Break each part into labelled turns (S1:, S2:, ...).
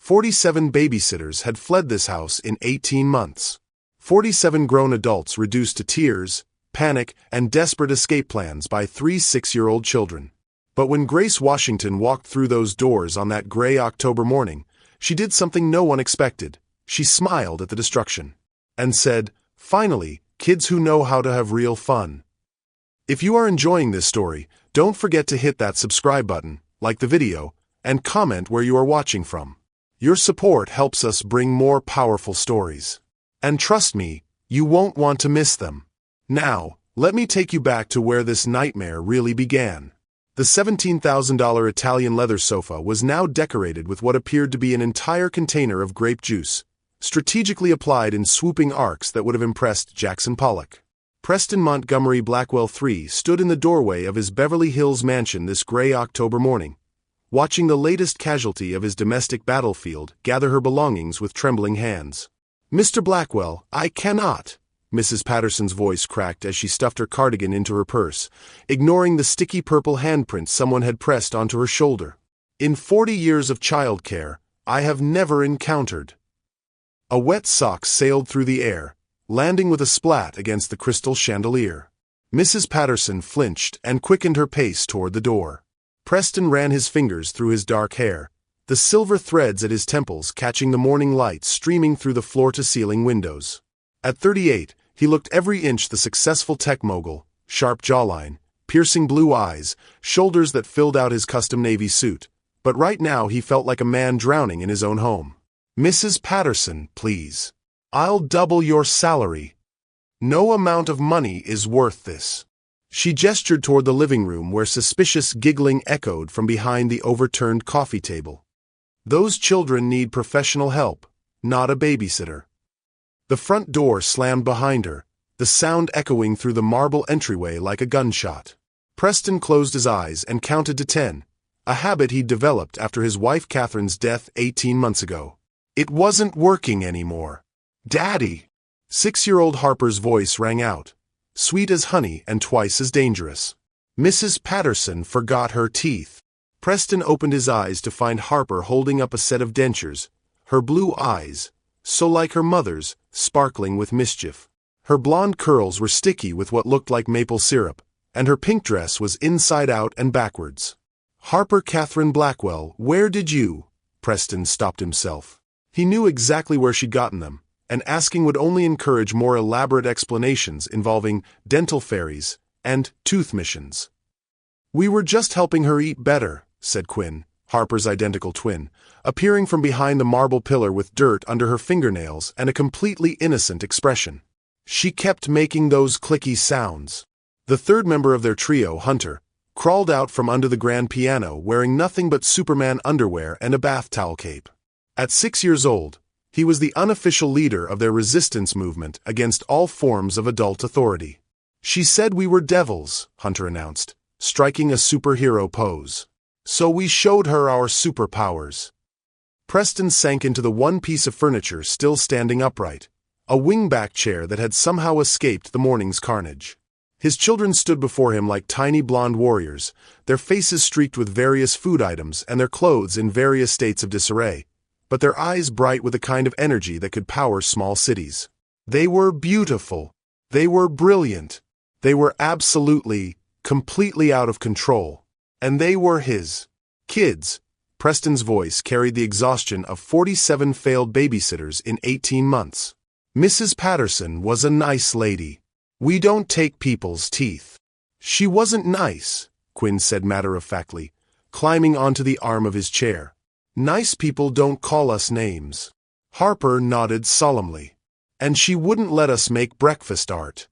S1: 47 babysitters had fled this house in 18 months. 47 grown adults reduced to tears, panic, and desperate escape plans by 3 6-year-old children. But when Grace Washington walked through those doors on that gray October morning, she did something no one expected. She smiled at the destruction and said, "Finally, kids who know how to have real fun." If you are enjoying this story, don't forget to hit that subscribe button, like the video, and comment where you are watching from. Your support helps us bring more powerful stories. And trust me, you won't want to miss them. Now, let me take you back to where this nightmare really began. The $17,000 Italian leather sofa was now decorated with what appeared to be an entire container of grape juice, strategically applied in swooping arcs that would have impressed Jackson Pollock. Preston Montgomery Blackwell III stood in the doorway of his Beverly Hills mansion this gray October morning, watching the latest casualty of his domestic battlefield gather her belongings with trembling hands. "Mr. Blackwell, I cannot," Mrs. Patterson's voice cracked as she stuffed her cardigan into her purse, ignoring the sticky purple handprint someone had pressed onto her shoulder. "In 40 years of childcare, I have never encountered." A wet sock sailed through the air, landing with a splat against the crystal chandelier. Mrs. Patterson flinched and quickened her pace toward the door. Preston ran his fingers through his dark hair, the silver threads at his temples catching the morning light streaming through the floor-to-ceiling windows. At 38, he looked every inch the successful tech mogul, sharp jawline, piercing blue eyes, shoulders that filled out his custom navy suit. But right now he felt like a man drowning in his own home. "Mrs. Patterson, please. I'll double your salary. No amount of money is worth this." She gestured toward the living room where suspicious giggling echoed from behind the overturned coffee table. "Those children need professional help, not a babysitter." The front door slammed behind her, the sound echoing through the marble entryway like a gunshot. Preston closed his eyes and counted to 10, a habit he'd developed after his wife Catherine's death 18 months ago. It wasn't working anymore. "Daddy!" 6-year-old Harper's voice rang out, sweet as honey and twice as dangerous. Mrs. Patterson forgot her teeth. Preston opened his eyes to find Harper holding up a set of dentures, her blue eyes, so like her mother's, sparkling with mischief. Her blonde curls were sticky with what looked like maple syrup, and her pink dress was inside out and backwards. "Harper Catherine Blackwell, where did you?" Preston stopped himself. He knew exactly where she'd gotten them, and asking would only encourage more elaborate explanations involving dental fairies and tooth missions. "We were just helping her eat better," said Quinn, Harper's identical twin, appearing from behind the marble pillar with dirt under her fingernails and a completely innocent expression. "She kept making those clicky sounds." The third member of their trio, Hunter, crawled out from under the grand piano wearing nothing but Superman underwear and a bath towel cape. At 6 years old, he was the unofficial leader of their resistance movement against all forms of adult authority. "She said we were devils," Hunter announced, striking a superhero pose. "So we showed her our superpowers." Preston sank into the one piece of furniture still standing upright, a wingback chair that had somehow escaped the morning's carnage. His children stood before him like tiny blonde warriors, their faces streaked with various food items and their clothes in various states of disarray, but their eyes bright with a kind of energy that could power small cities. They were beautiful. They were brilliant. They were absolutely, completely out of control. And they were his kids. Preston's voice carried the exhaustion of 47 failed babysitters in 18 months. "Mrs. Patterson was a nice lady. We don't take people's teeth." "She wasn't nice," Quinn said matter-of-factly, climbing onto the arm of his chair. "Nice people don't call us names." Harper nodded solemnly. "And she wouldn't let us make breakfast art."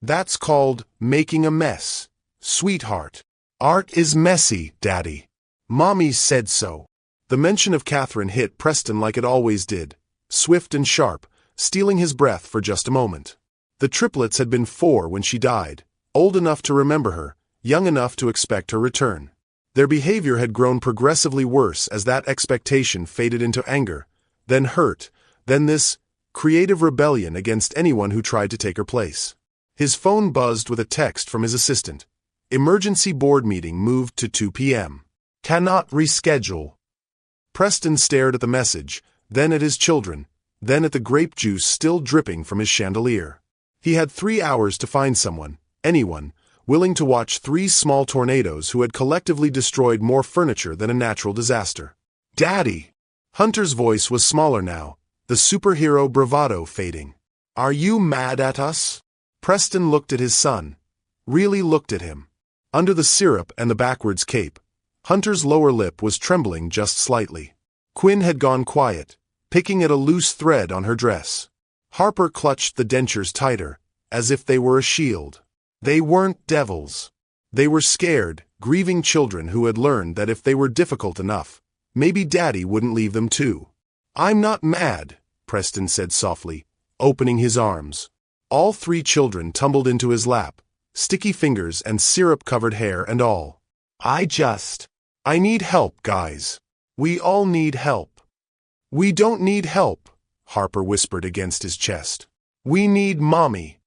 S1: "That's called making a mess, sweetheart." "Art is messy, Daddy. Mommy said so." The mention of Catherine hit Preston like it always did, swift and sharp, stealing his breath for just a moment. The triplets had been 4 when she died, old enough to remember her, young enough to expect her return. Their behavior had grown progressively worse as that expectation faded into anger, then hurt, then this creative rebellion against anyone who tried to take her place. His phone buzzed with a text from his assistant. "Emergency board meeting moved to 2 p.m. Cannot reschedule." Preston stared at the message, then at his children, then at the grape juice still dripping from his chandelier. He had 3 hours to find someone, anyone, willing to watch 3 small tornadoes who had collectively destroyed more furniture than a natural disaster. "Daddy!" Hunter's voice was smaller now, the superhero bravado fading. "Are you mad at us?" Preston looked at his son. Really looked at him. Under the syrup and the backwards cape, Hunter's lower lip was trembling just slightly. Quinn had gone quiet, picking at a loose thread on her dress. Harper clutched the dentures tighter, as if they were a shield. They weren't devils. They were scared, grieving children who had learned that if they were difficult enough, maybe Daddy wouldn't leave them too. "I'm not mad," Preston said softly, opening his arms. All 3 children tumbled into his lap, sticky fingers and syrup-covered hair and all. I need help, guys. We all need help." "We don't need help," Harper whispered against his chest. "We need Mommy."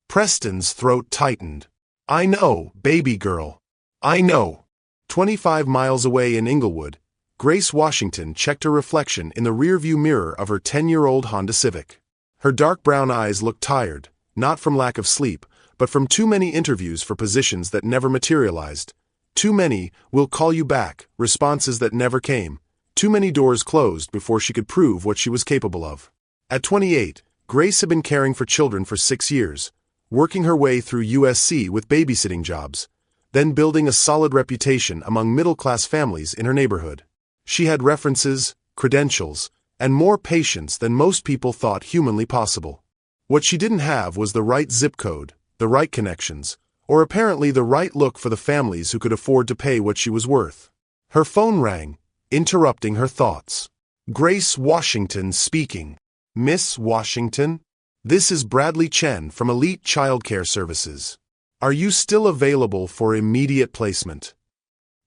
S1: Preston's throat tightened. "I know, baby girl. I know." 25 miles away in Inglewood, Grace Washington checked her reflection in the rearview mirror of her 10-year-old Honda Civic. Her dark brown eyes looked tired, not from lack of sleep, but from too many interviews for positions that never materialized. Too many "we'll call you back" responses that never came. Too many doors closed before she could prove what she was capable of. At 28, Grace had been caring for children for 6 years, working her way through USC with babysitting jobs, then building a solid reputation among middle-class families in her neighborhood. She had references, credentials, and more patience than most people thought humanly possible. What she didn't have was the right zip code, the right connections, or apparently the right look for the families who could afford to pay what she was worth. Her phone rang, interrupting her thoughts. "Grace Washington speaking." "Miss Washington? This is Bradley Chen from Elite Childcare Services. Are you still available for immediate placement?"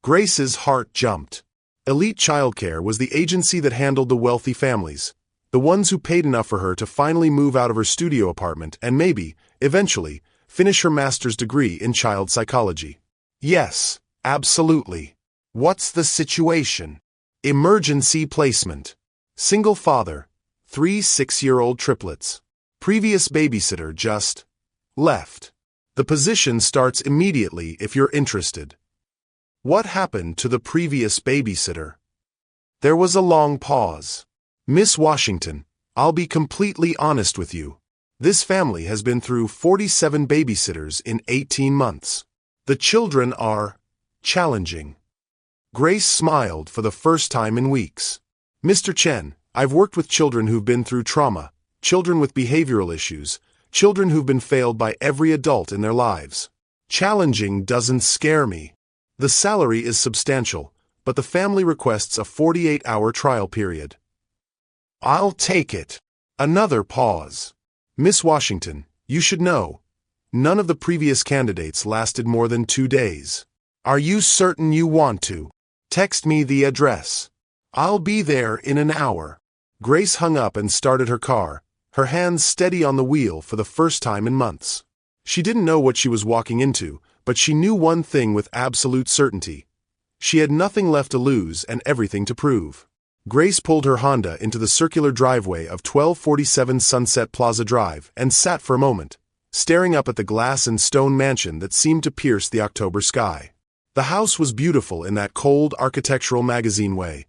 S1: Grace's heart jumped. Elite Childcare was the agency that handled the wealthy families, the ones who paid enough for her to finally move out of her studio apartment and maybe, eventually, finish her master's degree in child psychology. "Yes, absolutely. What's the situation?" "Emergency placement. Single father, 3 6-year-old triplets. Previous babysitter just left. The position starts immediately if you're interested." "What happened to the previous babysitter?" There was a long pause. "Miss Washington, I'll be completely honest with you. This family has been through 47 babysitters in 18 months. The children are challenging." Grace smiled for the first time in weeks. "Mr. Chen, I've worked with children who've been through trauma, children with behavioral issues, children who've been failed by every adult in their lives. Challenging doesn't scare me. The salary is substantial, but the family requests a 48-hour trial period." "I'll take it." Another pause. "Miss Washington, you should know. None of the previous candidates lasted more than 2 days. Are you certain you want to? Text me the address. I'll be there in an hour." Grace hung up and started her car, her hands steady on the wheel for the first time in months. She didn't know what she was walking into, but she knew one thing with absolute certainty. She had nothing left to lose and everything to prove. Grace pulled her Honda into the circular driveway of 1247 Sunset Plaza Drive and sat for a moment, staring up at the glass and stone mansion that seemed to pierce the October sky. The house was beautiful in that cold architectural magazine way,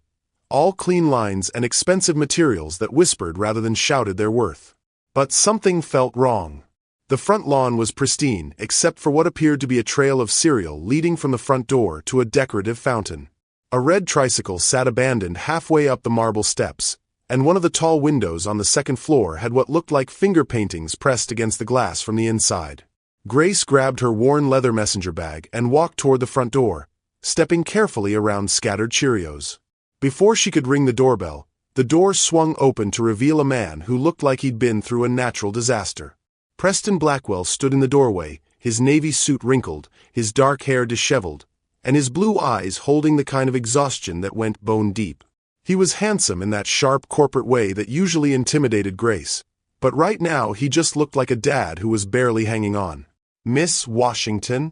S1: all clean lines and expensive materials that whispered rather than shouted their worth. But something felt wrong. The front lawn was pristine except for what appeared to be a trail of cereal leading from the front door to a decorative fountain. A red tricycle sat abandoned halfway up the marble steps, and one of the tall windows on the second floor had what looked like finger paintings pressed against the glass from the inside. Grace grabbed her worn leather messenger bag and walked toward the front door, stepping carefully around scattered Cheerios. Before she could ring the doorbell, the door swung open to reveal a man who looked like he'd been through a natural disaster. Preston Blackwell stood in the doorway, his navy suit wrinkled, his dark hair disheveled, and his blue eyes holding the kind of exhaustion that went bone deep. He was handsome in that sharp corporate way that usually intimidated Grace, but right now he just looked like a dad who was barely hanging on. "Miss Washington?"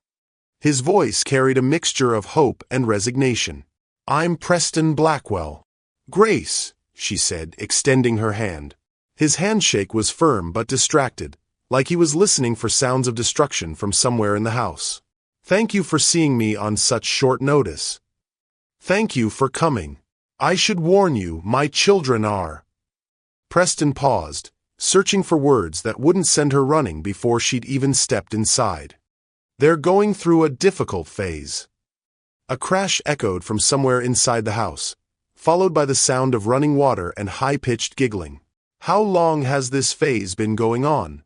S1: His voice carried a mixture of hope and resignation. "I'm Preston Blackwell." "Grace," she said, extending her hand. His handshake was firm but distracted, like he was listening for sounds of destruction from somewhere in the house. "Thank you for seeing me on such short notice. Thank you for coming. I should warn you, my children are—" Preston paused, searching for words that wouldn't send her running before she'd even stepped inside. "They're going through a difficult phase." A crash echoed from somewhere inside the house, followed by the sound of running water and high-pitched giggling. "How long has this phase been going on?"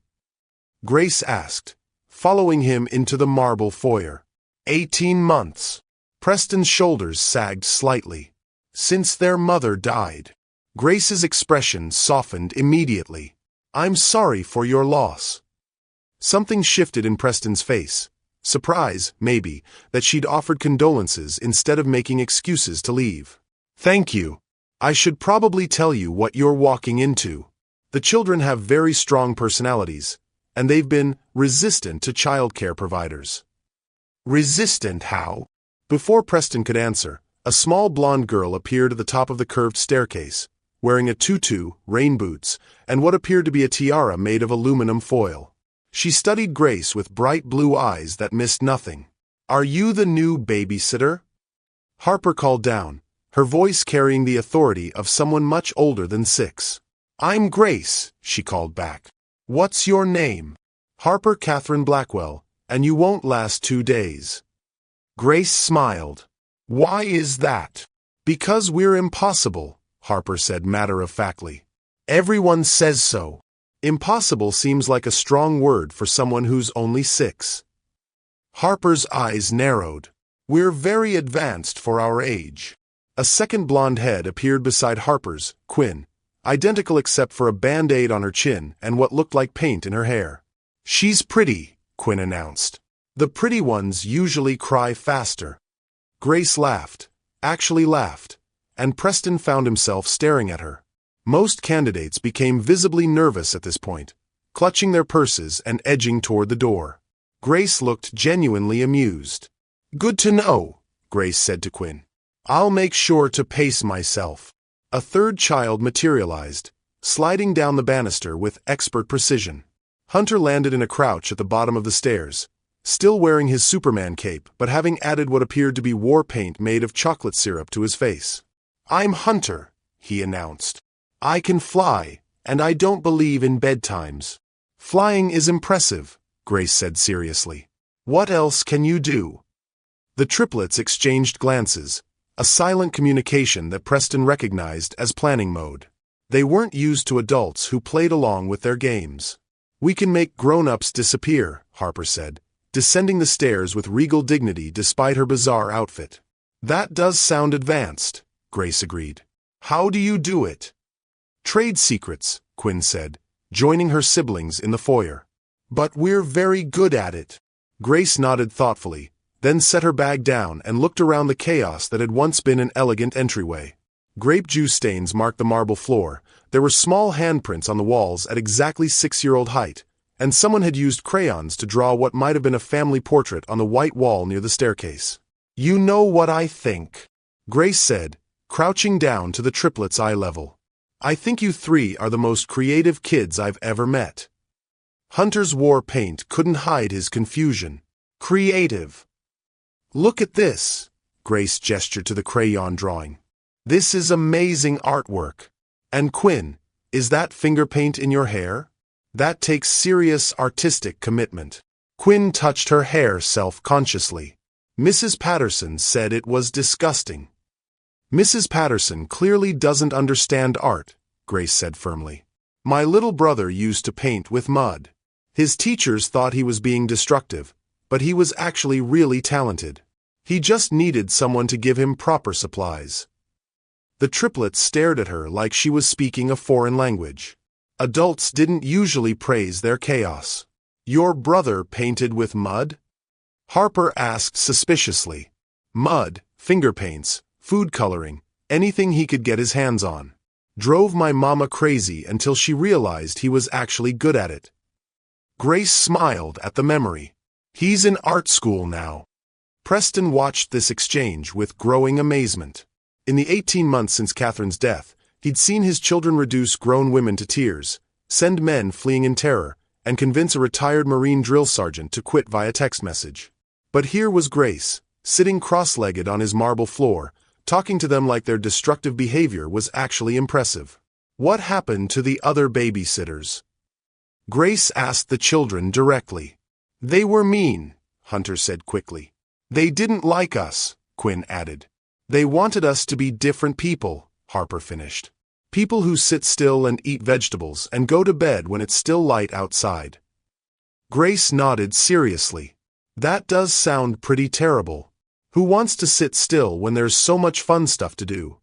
S1: Grace asked, following him into the marble foyer. 18 months. Preston's shoulders sagged slightly. "Since their mother died." Grace's expression softened immediately. "I'm sorry for your loss." Something shifted in Preston's face. Surprise, maybe, that she'd offered condolences instead of making excuses to leave. "Thank you. I should probably tell you what you're walking into. The children have very strong personalities, and they've been resistant to childcare providers." "Resistant how?" Before Preston could answer, a small blonde girl appeared at the top of the curved staircase, wearing a tutu, rain boots, and what appeared to be a tiara made of aluminum foil. She studied Grace with bright blue eyes that missed nothing. "Are you the new babysitter?" Harper called down, her voice carrying the authority of someone much older than 6. "I'm Grace," she called back. "What's your name?" "Harper Catherine Blackwell, and you won't last 2 days." Grace smiled. "Why is that?" "Because we're impossible," Harper said matter-of-factly. "Everyone says so." Impossible seems like a strong word for someone who's only 6. Harper's eyes narrowed. "We're very advanced for our age." A second blonde head appeared beside Harper's, Quinn, identical except for a band-aid on her chin and what looked like paint in her hair. "She's pretty," Quinn announced. "The pretty ones usually cry faster." Grace laughed, actually laughed, and Preston found himself staring at her. Most candidates became visibly nervous at this point, clutching their purses and edging toward the door. Grace looked genuinely amused. "Good to know," Grace said to Quinn. "I'll make sure to pace myself." A third child materialized, sliding down the banister with expert precision. Hunter landed in a crouch at the bottom of the stairs, still wearing his Superman cape but having added what appeared to be war paint made of chocolate syrup to his face. "I'm Hunter," he announced. "I can fly, and I don't believe in bedtimes." "Flying is impressive," Grace said seriously. "What else can you do?" The triplets exchanged glances, a silent communication that Preston recognized as planning mode. They weren't used to adults who played along with their games. "We can make grown-ups disappear," Harper said, descending the stairs with regal dignity despite her bizarre outfit. "That does sound advanced," Grace agreed. "How do you do it?" "Trade secrets," Quinn said, joining her siblings in the foyer. "But we're very good at it." Grace nodded thoughtfully, then set her bag down and looked around the chaos that had once been an elegant entryway. Grape juice stains marked the marble floor, there were small handprints on the walls at exactly 6-year-old height, and someone had used crayons to draw what might have been a family portrait on the white wall near the staircase. "You know what I think," Grace said, crouching down to the triplets' eye level. "I think you 3 are the most creative kids I've ever met." Hunter's war paint couldn't hide his confusion. "Creative." "Look at this," Grace gestured to the crayon drawing. "This is amazing artwork. And Quinn, is that finger paint in your hair? That takes serious artistic commitment." Quinn touched her hair self-consciously. "Mrs. Patterson said it was disgusting." "Mrs. Patterson clearly doesn't understand art," Grace said firmly. "My little brother used to paint with mud. His teachers thought he was being destructive, but he was actually really talented. He just needed someone to give him proper supplies." The triplets stared at her like she was speaking a foreign language. Adults didn't usually praise their chaos. "Your brother painted with mud?" Harper asked suspiciously. "Mud, finger paints, food coloring, anything he could get his hands on. Drove my mama crazy until she realized he was actually good at it." Grace smiled at the memory. "He's in art school now." Preston watched this exchange with growing amazement. In the 18 months since Catherine's death, he'd seen his children reduce grown women to tears, send men fleeing in terror, and convince a retired Marine drill sergeant to quit via text message. But here was Grace, sitting cross-legged on his marble floor, talking to them like their destructive behavior was actually impressive. What happened to the other babysitters? Grace asked the children directly. They were mean, Hunter said quickly. They didn't like us, Quinn added. They wanted us to be different people, Harper finished. People who sit still and eat vegetables and go to bed when it's still light outside. Grace nodded seriously. That does sound pretty terrible. Who wants to sit still when there's so much fun stuff to do?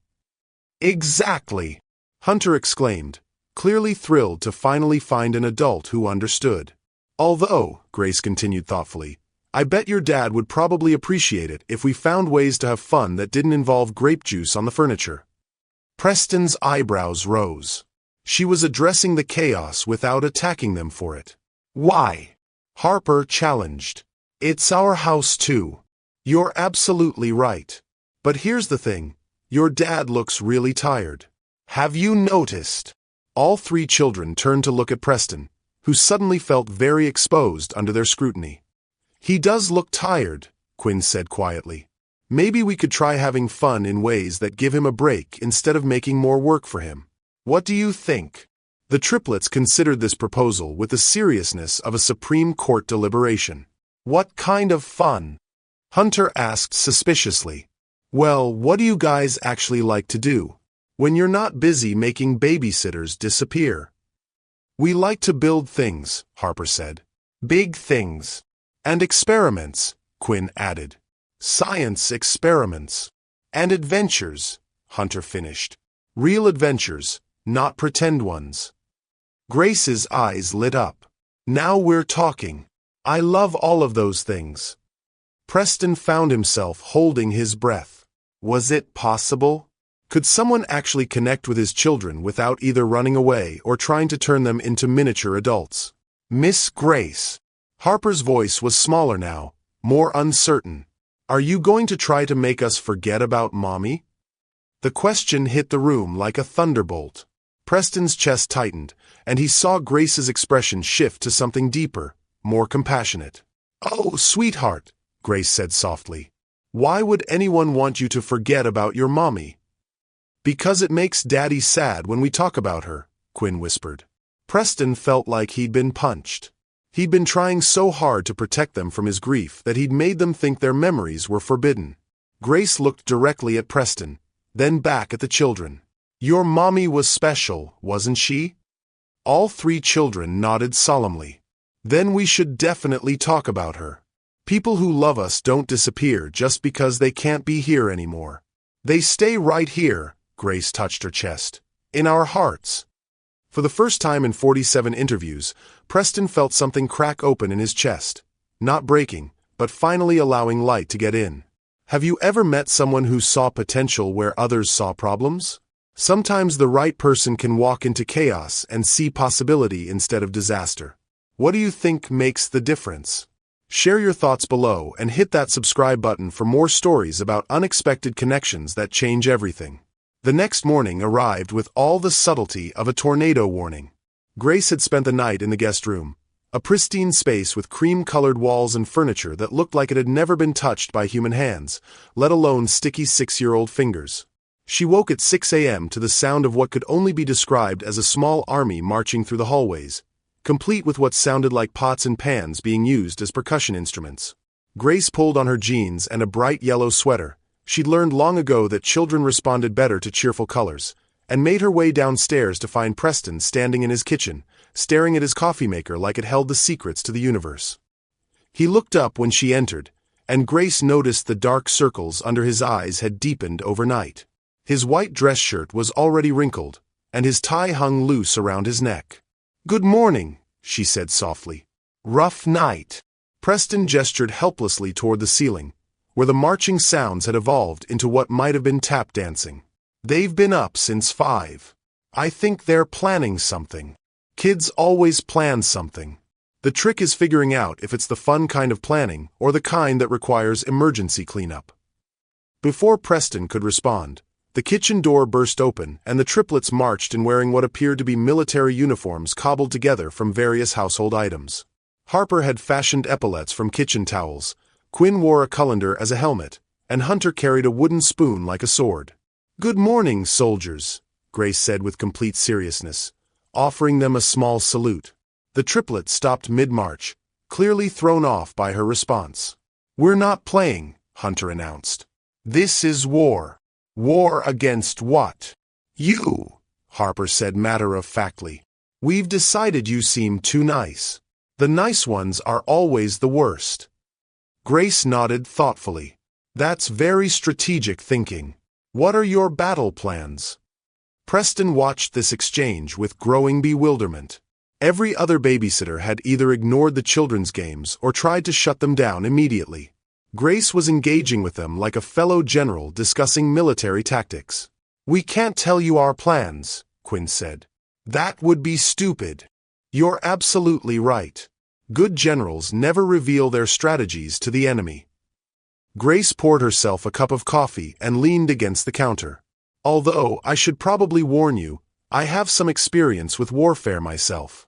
S1: Exactly, Hunter exclaimed, clearly thrilled to finally find an adult who understood. Although, Grace continued thoughtfully, I bet your dad would probably appreciate it if we found ways to have fun that didn't involve grape juice on the furniture. Preston's eyebrows rose. She was addressing the chaos without attacking them for it. Why? Harper challenged. It's our house too. You're absolutely right. But here's the thing. Your dad looks really tired. Have you noticed? All three children turned to look at Preston, who suddenly felt very exposed under their scrutiny. He does look tired, Quinn said quietly. Maybe we could try having fun in ways that give him a break instead of making more work for him. What do you think? The triplets considered this proposal with the seriousness of a Supreme Court deliberation. What kind of fun? Hunter asked suspiciously. Well, what do you guys actually like to do? When you're not busy making babysitters disappear. We like to build things, Harper said. Big things. And experiments, Quinn added. Science experiments. And adventures, Hunter finished. Real adventures, not pretend ones. Grace's eyes lit up. Now we're talking. I love all of those things. Preston found himself holding his breath. Was it possible? Could someone actually connect with his children without either running away or trying to turn them into miniature adults? Miss Grace. Harper's voice was smaller now, more uncertain. Are you going to try to make us forget about Mommy? The question hit the room like a thunderbolt. Preston's chest tightened, and he saw Grace's expression shift to something deeper, more compassionate. Oh, sweetheart, Grace said softly. Why would anyone want you to forget about your mommy? Because it makes Daddy sad when we talk about her, Quinn whispered. Preston felt like he'd been punched. He'd been trying so hard to protect them from his grief that he'd made them think their memories were forbidden. Grace looked directly at Preston, then back at the children. Your mommy was special, wasn't she? All three children nodded solemnly. Then we should definitely talk about her. People who love us don't disappear just because they can't be here anymore. They stay right here, Grace touched her chest, in our hearts. For the first time in 47 interviews, Preston felt something crack open in his chest, not breaking, but finally allowing light to get in. Have you ever met someone who saw potential where others saw problems? Sometimes the right person can walk into chaos and see possibility instead of disaster. What do you think makes the difference? Share your thoughts below and hit that subscribe button for more stories about unexpected connections that change everything. The next morning arrived with all the subtlety of a tornado warning. Grace had spent the night in the guest room, a pristine space with cream-colored walls and furniture that looked like it had never been touched by human hands, let alone sticky 6-year-old fingers. She woke at 6 a.m. to the sound of what could only be described as a small army marching through the hallways, complete with what sounded like pots and pans being used as percussion instruments. Grace pulled on her jeans and a bright yellow sweater. She'd learned long ago that children responded better to cheerful colors, and made her way downstairs to find Preston standing in his kitchen, staring at his coffee maker like it held the secrets to the universe. He looked up when she entered, and Grace noticed the dark circles under his eyes had deepened overnight. His white dress shirt was already wrinkled, and his tie hung loose around his neck. Good morning, she said softly. Rough night. Preston gestured helplessly toward the ceiling, where the marching sounds had evolved into what might have been tap dancing. They've been up since 5. I think they're planning something. Kids always plan something. The trick is figuring out if it's the fun kind of planning or the kind that requires emergency cleanup. Before Preston could respond, The kitchen door burst open, and the triplets marched in wearing what appeared to be military uniforms cobbled together from various household items. Harper had fashioned epaulets from kitchen towels, Quinn wore a colander as a helmet, and Hunter carried a wooden spoon like a sword. "Good morning, soldiers," Grace said with complete seriousness, offering them a small salute. The triplets stopped mid-march, clearly thrown off by her response. "We're not playing," Hunter announced. "This is war." "War against what?" "You," Harper said matter-of-factly. "We've decided you seem too nice. The nice ones are always the worst." Grace nodded thoughtfully. "That's very strategic thinking. What are your battle plans?" Preston watched this exchange with growing bewilderment. Every other babysitter had either ignored the children's games or tried to shut them down immediately. Grace was engaging with them like a fellow general discussing military tactics. "We can't tell you our plans," Quinn said. "That would be stupid." "You're absolutely right. Good generals never reveal their strategies to the enemy." Grace poured herself a cup of coffee and leaned against the counter. "Although, I should probably warn you, I have some experience with warfare myself."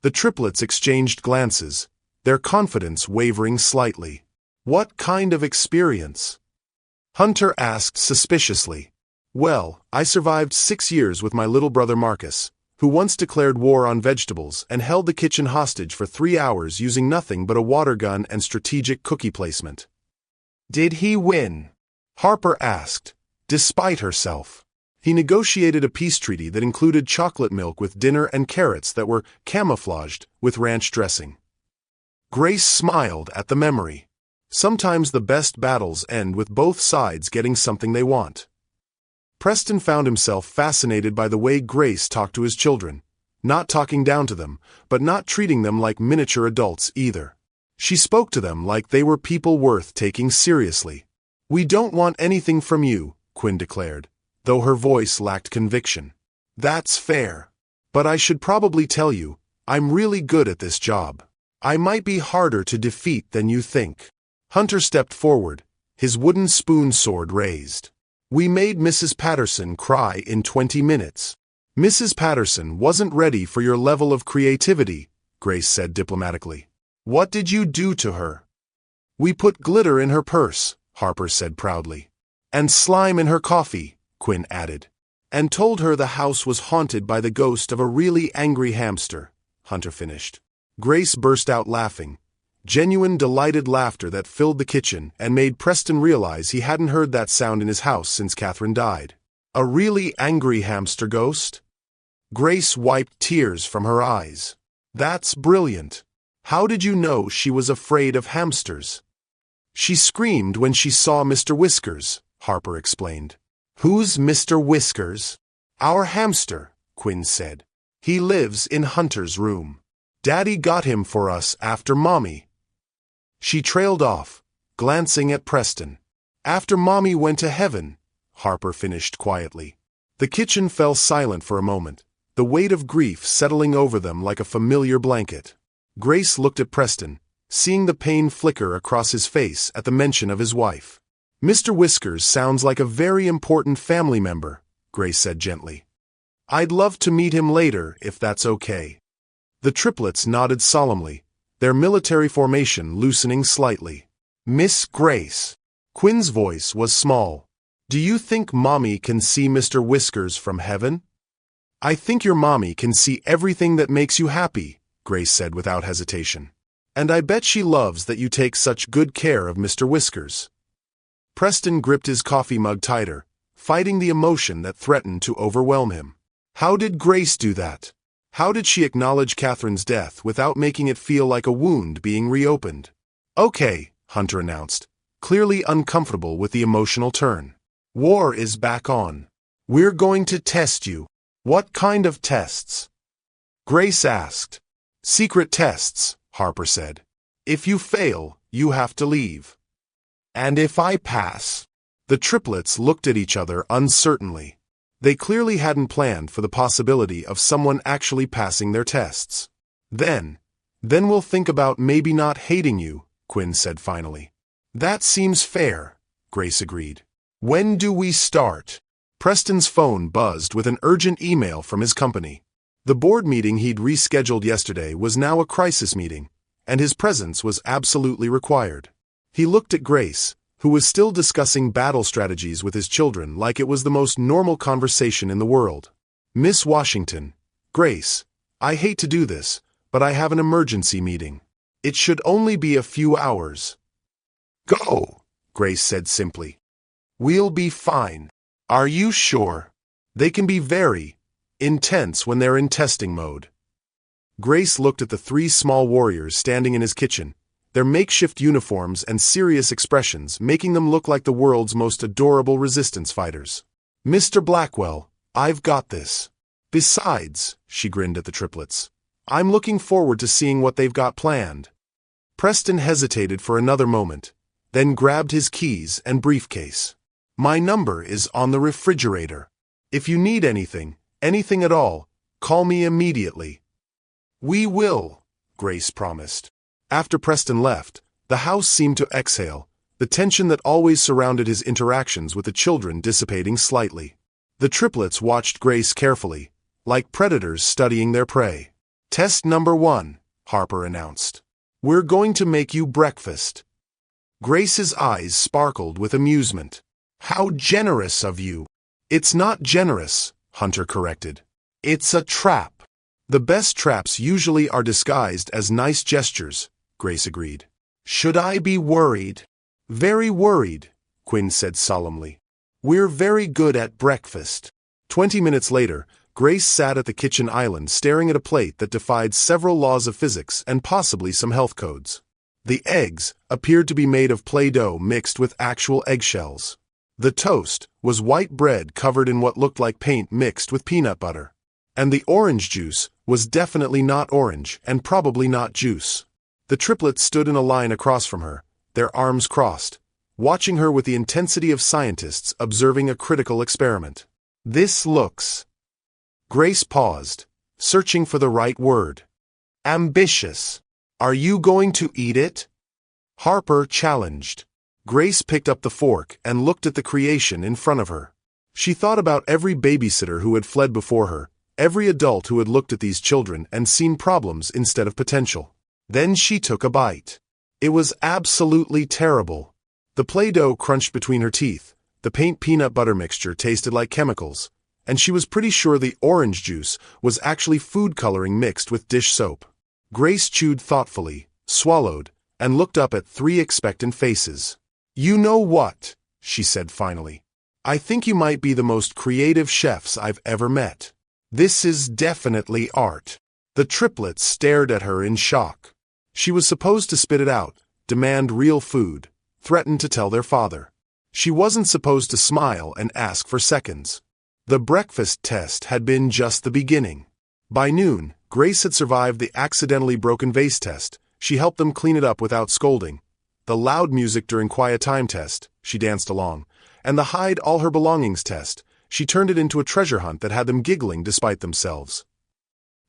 S1: The triplets exchanged glances, their confidence wavering slightly. "What kind of experience?" Hunter asked suspiciously. "Well, I survived 6 years with my little brother Marcus, who once declared war on vegetables and held the kitchen hostage for 3 hours using nothing but a water gun and strategic cookie placement." "Did he win?" Harper asked, despite herself. "He negotiated a peace treaty that included chocolate milk with dinner and carrots that were camouflaged with ranch dressing." Grace smiled at the memory. Sometimes the best battles end with both sides getting something they want. Preston found himself fascinated by the way Grace talked to his children, not talking down to them, but not treating them like miniature adults either. She spoke to them like they were people worth taking seriously. "We don't want anything from you," Quinn declared, though her voice lacked conviction. "That's fair. But I should probably tell you, I'm really good at this job. I might be harder to defeat than you think." Hunter stepped forward, his wooden spoon sword raised. "We made Mrs. Patterson cry in 20 minutes. Mrs. Patterson wasn't ready for your level of creativity," Grace said diplomatically. "What did you do to her?" "We put glitter in her purse," Harper said proudly. "And slime in her coffee," Quinn added. "And told her the house was haunted by the ghost of a really angry hamster," Hunter finished. Grace burst out laughing. Genuine delighted laughter that filled the kitchen and made Preston realize he hadn't heard that sound in his house since Catherine died. "A really angry hamster ghost?" Grace wiped tears from her eyes. "That's brilliant. How did you know she was afraid of hamsters?" "She screamed when she saw Mr. Whiskers," Harper explained. "Who's Mr. Whiskers?" "Our hamster," Quinn said. "He lives in Hunter's room. Daddy got him for us after Mommy." She trailed off, glancing at Preston. "After Mommy went to heaven," Harper finished quietly. The kitchen fell silent for a moment, the weight of grief settling over them like a familiar blanket. Grace looked at Preston, seeing the pain flicker across his face at the mention of his wife. "Mr. Whiskers sounds like a very important family member," Grace said gently. "I'd love to meet him later, if that's okay." The triplets nodded solemnly, their military formation loosening slightly. "Miss Grace." Quinn's voice was small. "Do you think Mommy can see Mr. Whiskers from heaven?" "I think your mommy can see everything that makes you happy," Grace said without hesitation. "And I bet she loves that you take such good care of Mr. Whiskers." Preston gripped his coffee mug tighter, fighting the emotion that threatened to overwhelm him. How did Grace do that? How did she acknowledge Catherine's death without making it feel like a wound being reopened? "Okay," Hunter announced, clearly uncomfortable with the emotional turn. "War is back on. We're going to test you." "What kind of tests?" Grace asked. "Secret tests," Harper said. "If you fail, you have to leave." "And if I pass?" The triplets looked at each other uncertainly. They clearly hadn't planned for the possibility of someone actually passing their tests. Then we'll think about maybe not hating you," Quinn said finally. "That seems fair," Grace agreed. "When do we start?" Preston's phone buzzed with an urgent email from his company. The board meeting he'd rescheduled yesterday was now a crisis meeting, and his presence was absolutely required. He looked at Grace, who was still discussing battle strategies with his children like it was the most normal conversation in the world. "Miss Washington, Grace, I hate to do this, but I have an emergency meeting. It should only be a few hours." "Go," Grace said simply. "We'll be fine." "Are you sure?" "They can be very intense when they're in testing mode." Grace looked at the three small warriors standing in his kitchen, their makeshift uniforms and serious expressions making them look like the world's most adorable resistance fighters. "Mr. Blackwell, I've got this. Besides," she grinned at the triplets, "I'm looking forward to seeing what they've got planned." Preston hesitated for another moment, then grabbed his keys and briefcase. "My number is on the refrigerator. If you need anything at all, call me immediately." "We will," Grace promised. After Preston left, the house seemed to exhale, the tension that always surrounded his interactions with the children dissipating slightly. The triplets watched Grace carefully, like predators studying their prey. "Test number 1, Harper announced. "We're going to make you breakfast." Grace's eyes sparkled with amusement. "How generous of you." "It's not generous," Hunter corrected. "It's a trap." "The best traps usually are disguised as nice gestures," Grace agreed. "Should I be worried?" "Very worried," Quinn said solemnly. "We're very good at breakfast." 20 minutes later, Grace sat at the kitchen island staring at a plate that defied several laws of physics and possibly some health codes. The eggs appeared to be made of Play-Doh mixed with actual eggshells. The toast was white bread covered in what looked like paint mixed with peanut butter. And the orange juice was definitely not orange and probably not juice. The triplets stood in a line across from her, their arms crossed, watching her with the intensity of scientists observing a critical experiment. "This looks..." Grace paused, searching for the right word. "Ambitious. Are you going to eat it?" Harper challenged. Grace picked up the fork and looked at the creation in front of her. She thought about every babysitter who had fled before her, every adult who had looked at these children and seen problems instead of potential. Then she took a bite. It was absolutely terrible. The Play-Doh crunched between her teeth, the paint peanut butter mixture tasted like chemicals, and she was pretty sure the orange juice was actually food coloring mixed with dish soap. Grace chewed thoughtfully, swallowed, and looked up at three expectant faces. "You know what?" she said finally. "I think you might be the most creative chefs I've ever met. This is definitely art." The triplets stared at her in shock. She was supposed to spit it out, demand real food, threaten to tell their father. She wasn't supposed to smile and ask for seconds. The breakfast test had been just the beginning. By noon, Grace had survived the accidentally broken vase test. She helped them clean it up without scolding. The loud music during quiet time test, she danced along, and the hide all her belongings test, she turned it into a treasure hunt that had them giggling despite themselves.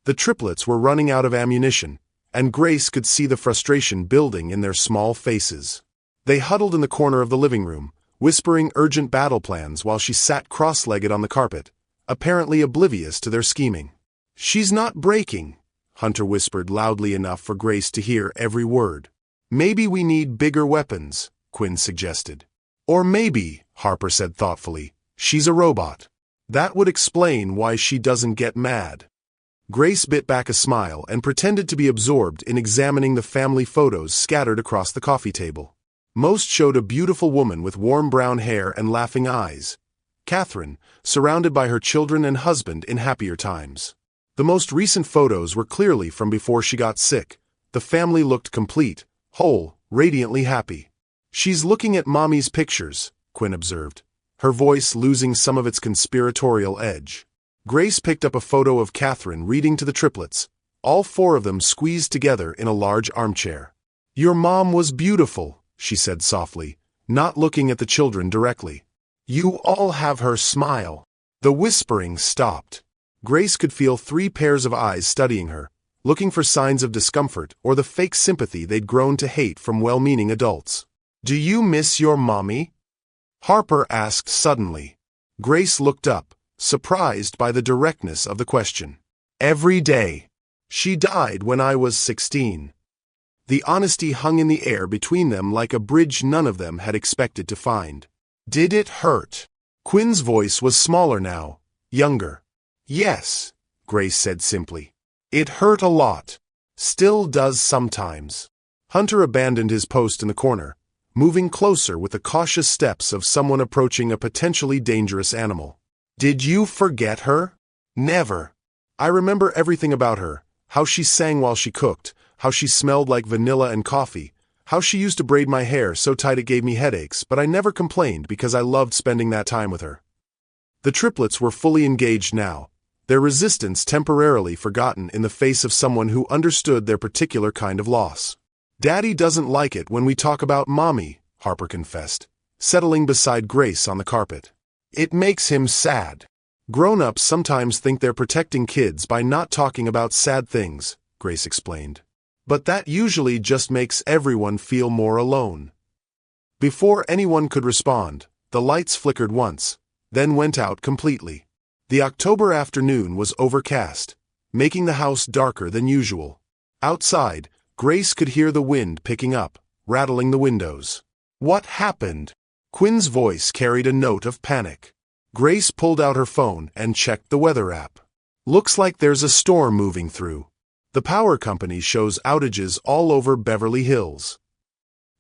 S1: The triplets were running out of ammunition, and Grace could see the frustration building in their small faces. They huddled in the corner of the living room, whispering urgent battle plans while she sat cross-legged on the carpet, apparently oblivious to their scheming. "She's not breaking," Hunter whispered loudly enough for Grace to hear every word. "Maybe we need bigger weapons," Quinn suggested. "Or maybe," Harper said thoughtfully, "she's a robot. That would explain why she doesn't get mad." Grace bit back a smile and pretended to be absorbed in examining the family photos scattered across the coffee table. Most showed a beautiful woman with warm brown hair and laughing eyes, Catherine, surrounded by her children and husband in happier times. The most recent photos were clearly from before she got sick. The family looked complete, whole, radiantly happy. "She's looking at Mommy's pictures," Quinn observed, her voice losing some of its conspiratorial edge. Grace picked up a photo of Catherine reading to the triplets, all four of them squeezed together in a large armchair. "Your mom was beautiful," she said softly, not looking at the children directly. "You all have her smile." The whispering stopped. Grace could feel three pairs of eyes studying her, looking for signs of discomfort or the fake sympathy they'd grown to hate from well-meaning adults. "Do you miss your mommy?" Harper asked suddenly. Grace looked up, surprised by the directness of the question. Every day. She died when I was 16. The honesty hung in the air between them like a bridge none of them had expected to find. Did it hurt? Quinn's voice was smaller now, younger. Yes, Grace said simply. It hurt a lot. Still does sometimes. Hunter abandoned his post in the corner, moving closer with the cautious steps of someone approaching a potentially dangerous animal. Did you forget her? Never. I remember everything about her, how she sang while she cooked, how she smelled like vanilla and coffee, how she used to braid my hair so tight it gave me headaches, but I never complained because I loved spending that time with her. The triplets were fully engaged now, their resistance temporarily forgotten in the face of someone who understood their particular kind of loss. Daddy doesn't like it when we talk about Mommy, Harper confessed, settling beside Grace on the carpet. It makes him sad. Grown-ups sometimes think they're protecting kids by not talking about sad things, Grace explained. But that usually just makes everyone feel more alone. Before anyone could respond, the lights flickered once, then went out completely. The October afternoon was overcast, making the house darker than usual. Outside, Grace could hear the wind picking up, rattling the windows. What happened? Quinn's voice carried a note of panic. Grace pulled out her phone and checked the weather app. Looks like there's a storm moving through. The power company shows outages all over Beverly Hills.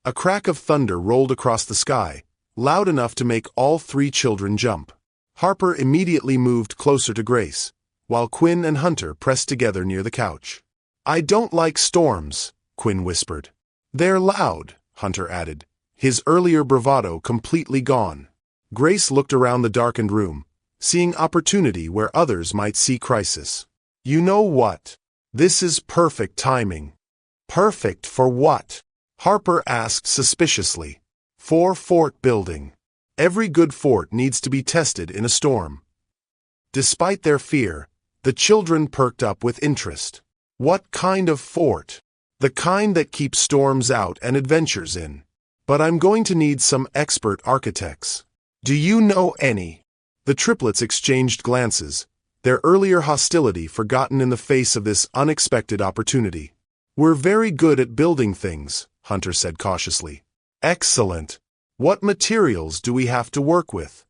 S1: A crack of thunder rolled across the sky, loud enough to make all three children jump. Harper immediately moved closer to Grace, while Quinn and Hunter pressed together near the couch. I don't like storms, Quinn whispered. They're loud, Hunter added, his earlier bravado completely gone. Grace looked around the darkened room, seeing opportunity where others might see crisis. You know what? This is perfect timing. Perfect for what? Harper asked suspiciously. For fort building. Every good fort needs to be tested in a storm. Despite their fear, the children perked up with interest. What kind of fort? The kind that keeps storms out and adventures in. But I'm going to need some expert architects. Do you know any? The triplets exchanged glances, their earlier hostility forgotten in the face of this unexpected opportunity. We're very good at building things, Hunter said cautiously. Excellent. What materials do we have to work with?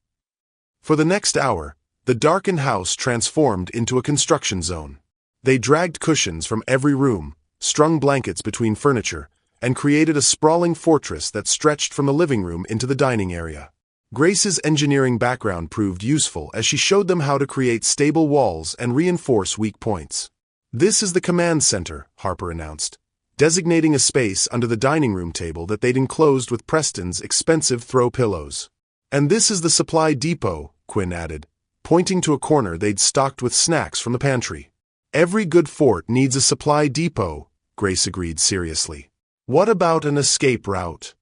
S1: For the next hour, the darkened house transformed into a construction zone. They dragged cushions from every room, strung blankets between furniture, and created a sprawling fortress that stretched from the living room into the dining area. Grace's engineering background proved useful as she showed them how to create stable walls and reinforce weak points. This is the command center, Harper announced, designating a space under the dining room table that they'd enclosed with Preston's expensive throw pillows. And this is the supply depot, Quinn added, pointing to a corner they'd stocked with snacks from the pantry. Every good fort needs a supply depot, Grace agreed seriously. What about an escape route?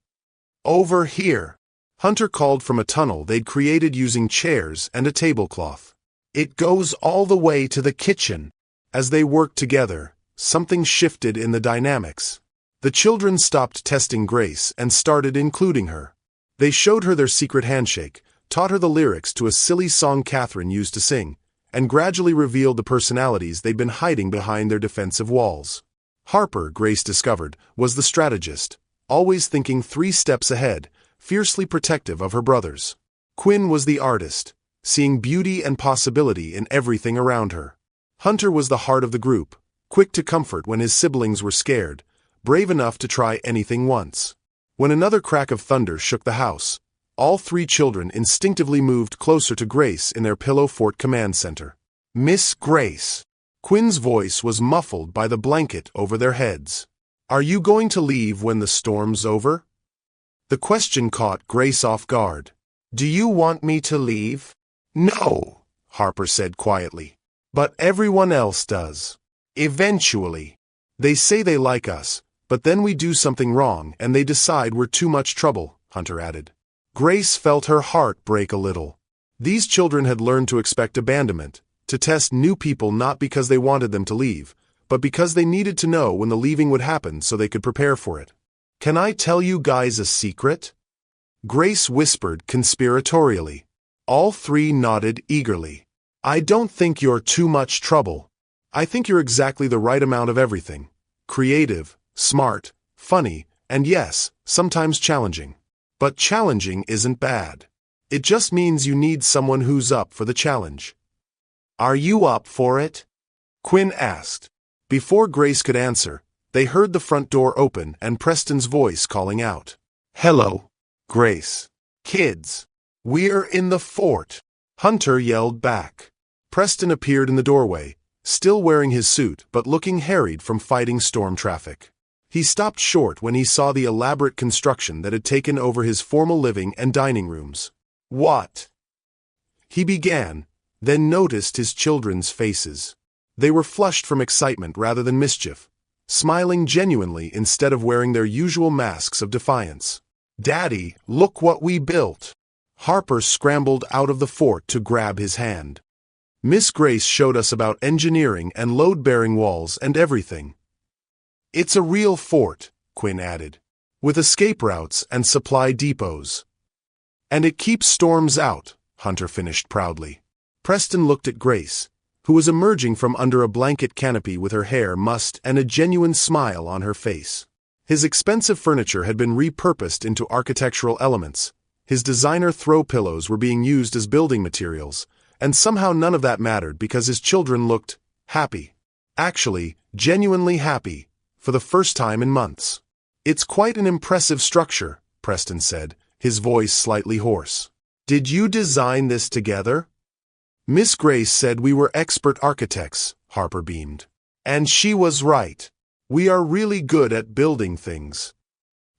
S1: Over here. Hunter called from a tunnel they'd created using chairs and a tablecloth. It goes all the way to the kitchen. As they worked together, something shifted in the dynamics. The children stopped testing Grace and started including her. They showed her their secret handshake, taught her the lyrics to a silly song Catherine used to sing, and gradually revealed the personalities they'd been hiding behind their defensive walls. Harper, Grace discovered, was the strategist, always thinking 3 steps ahead, fiercely protective of her brothers. Quinn was the artist, seeing beauty and possibility in everything around her. Hunter was the heart of the group, quick to comfort when his siblings were scared, brave enough to try anything once. When another crack of thunder shook the house, all 3 children instinctively moved closer to Grace in their Pillow Fort command center. Miss Grace. Quinn's voice was muffled by the blanket over their heads. Are you going to leave when the storm's over? The question caught Grace off guard. Do you want me to leave? No, Harper said quietly. But everyone else does. Eventually. They say they like us, but then we do something wrong and they decide we're too much trouble, Hunter added. Grace felt her heart break a little. These children had learned to expect abandonment, to test new people not because they wanted them to leave, but because they needed to know when the leaving would happen so they could prepare for it. Can I tell you guys a secret? Grace whispered conspiratorially. All three nodded eagerly. I don't think you're too much trouble. I think you're exactly the right amount of everything. Creative, smart, funny, and yes, sometimes challenging. But challenging isn't bad. It just means you need someone who's up for the challenge. Are you up for it? Quinn asked. Before Grace could answer, they heard the front door open and Preston's voice calling out. Hello, Grace. Kids. We're in the fort. Hunter yelled back. Preston appeared in the doorway, still wearing his suit but looking harried from fighting storm traffic. He stopped short when he saw the elaborate construction that had taken over his formal living and dining rooms. What? He began, then noticed his children's faces. They were flushed from excitement rather than mischief, smiling genuinely instead of wearing their usual masks of defiance. Daddy, look what we built. Harper scrambled out of the fort to grab his hand. Miss Grace showed us about engineering and load-bearing walls and everything. It's a real fort, Quinn added, with escape routes and supply depots. And it keeps storms out, Hunter finished proudly. Preston looked at Grace, who was emerging from under a blanket canopy with her hair mussed and a genuine smile on her face. His expensive furniture had been repurposed into architectural elements. His designer throw pillows were being used as building materials, and somehow none of that mattered because his children looked happy. Actually, genuinely happy, for the first time in months. It's quite an impressive structure, Preston said, his voice slightly hoarse. Did you design this together? Miss Grace said we were expert architects, Harper beamed. And she was right. We are really good at building things.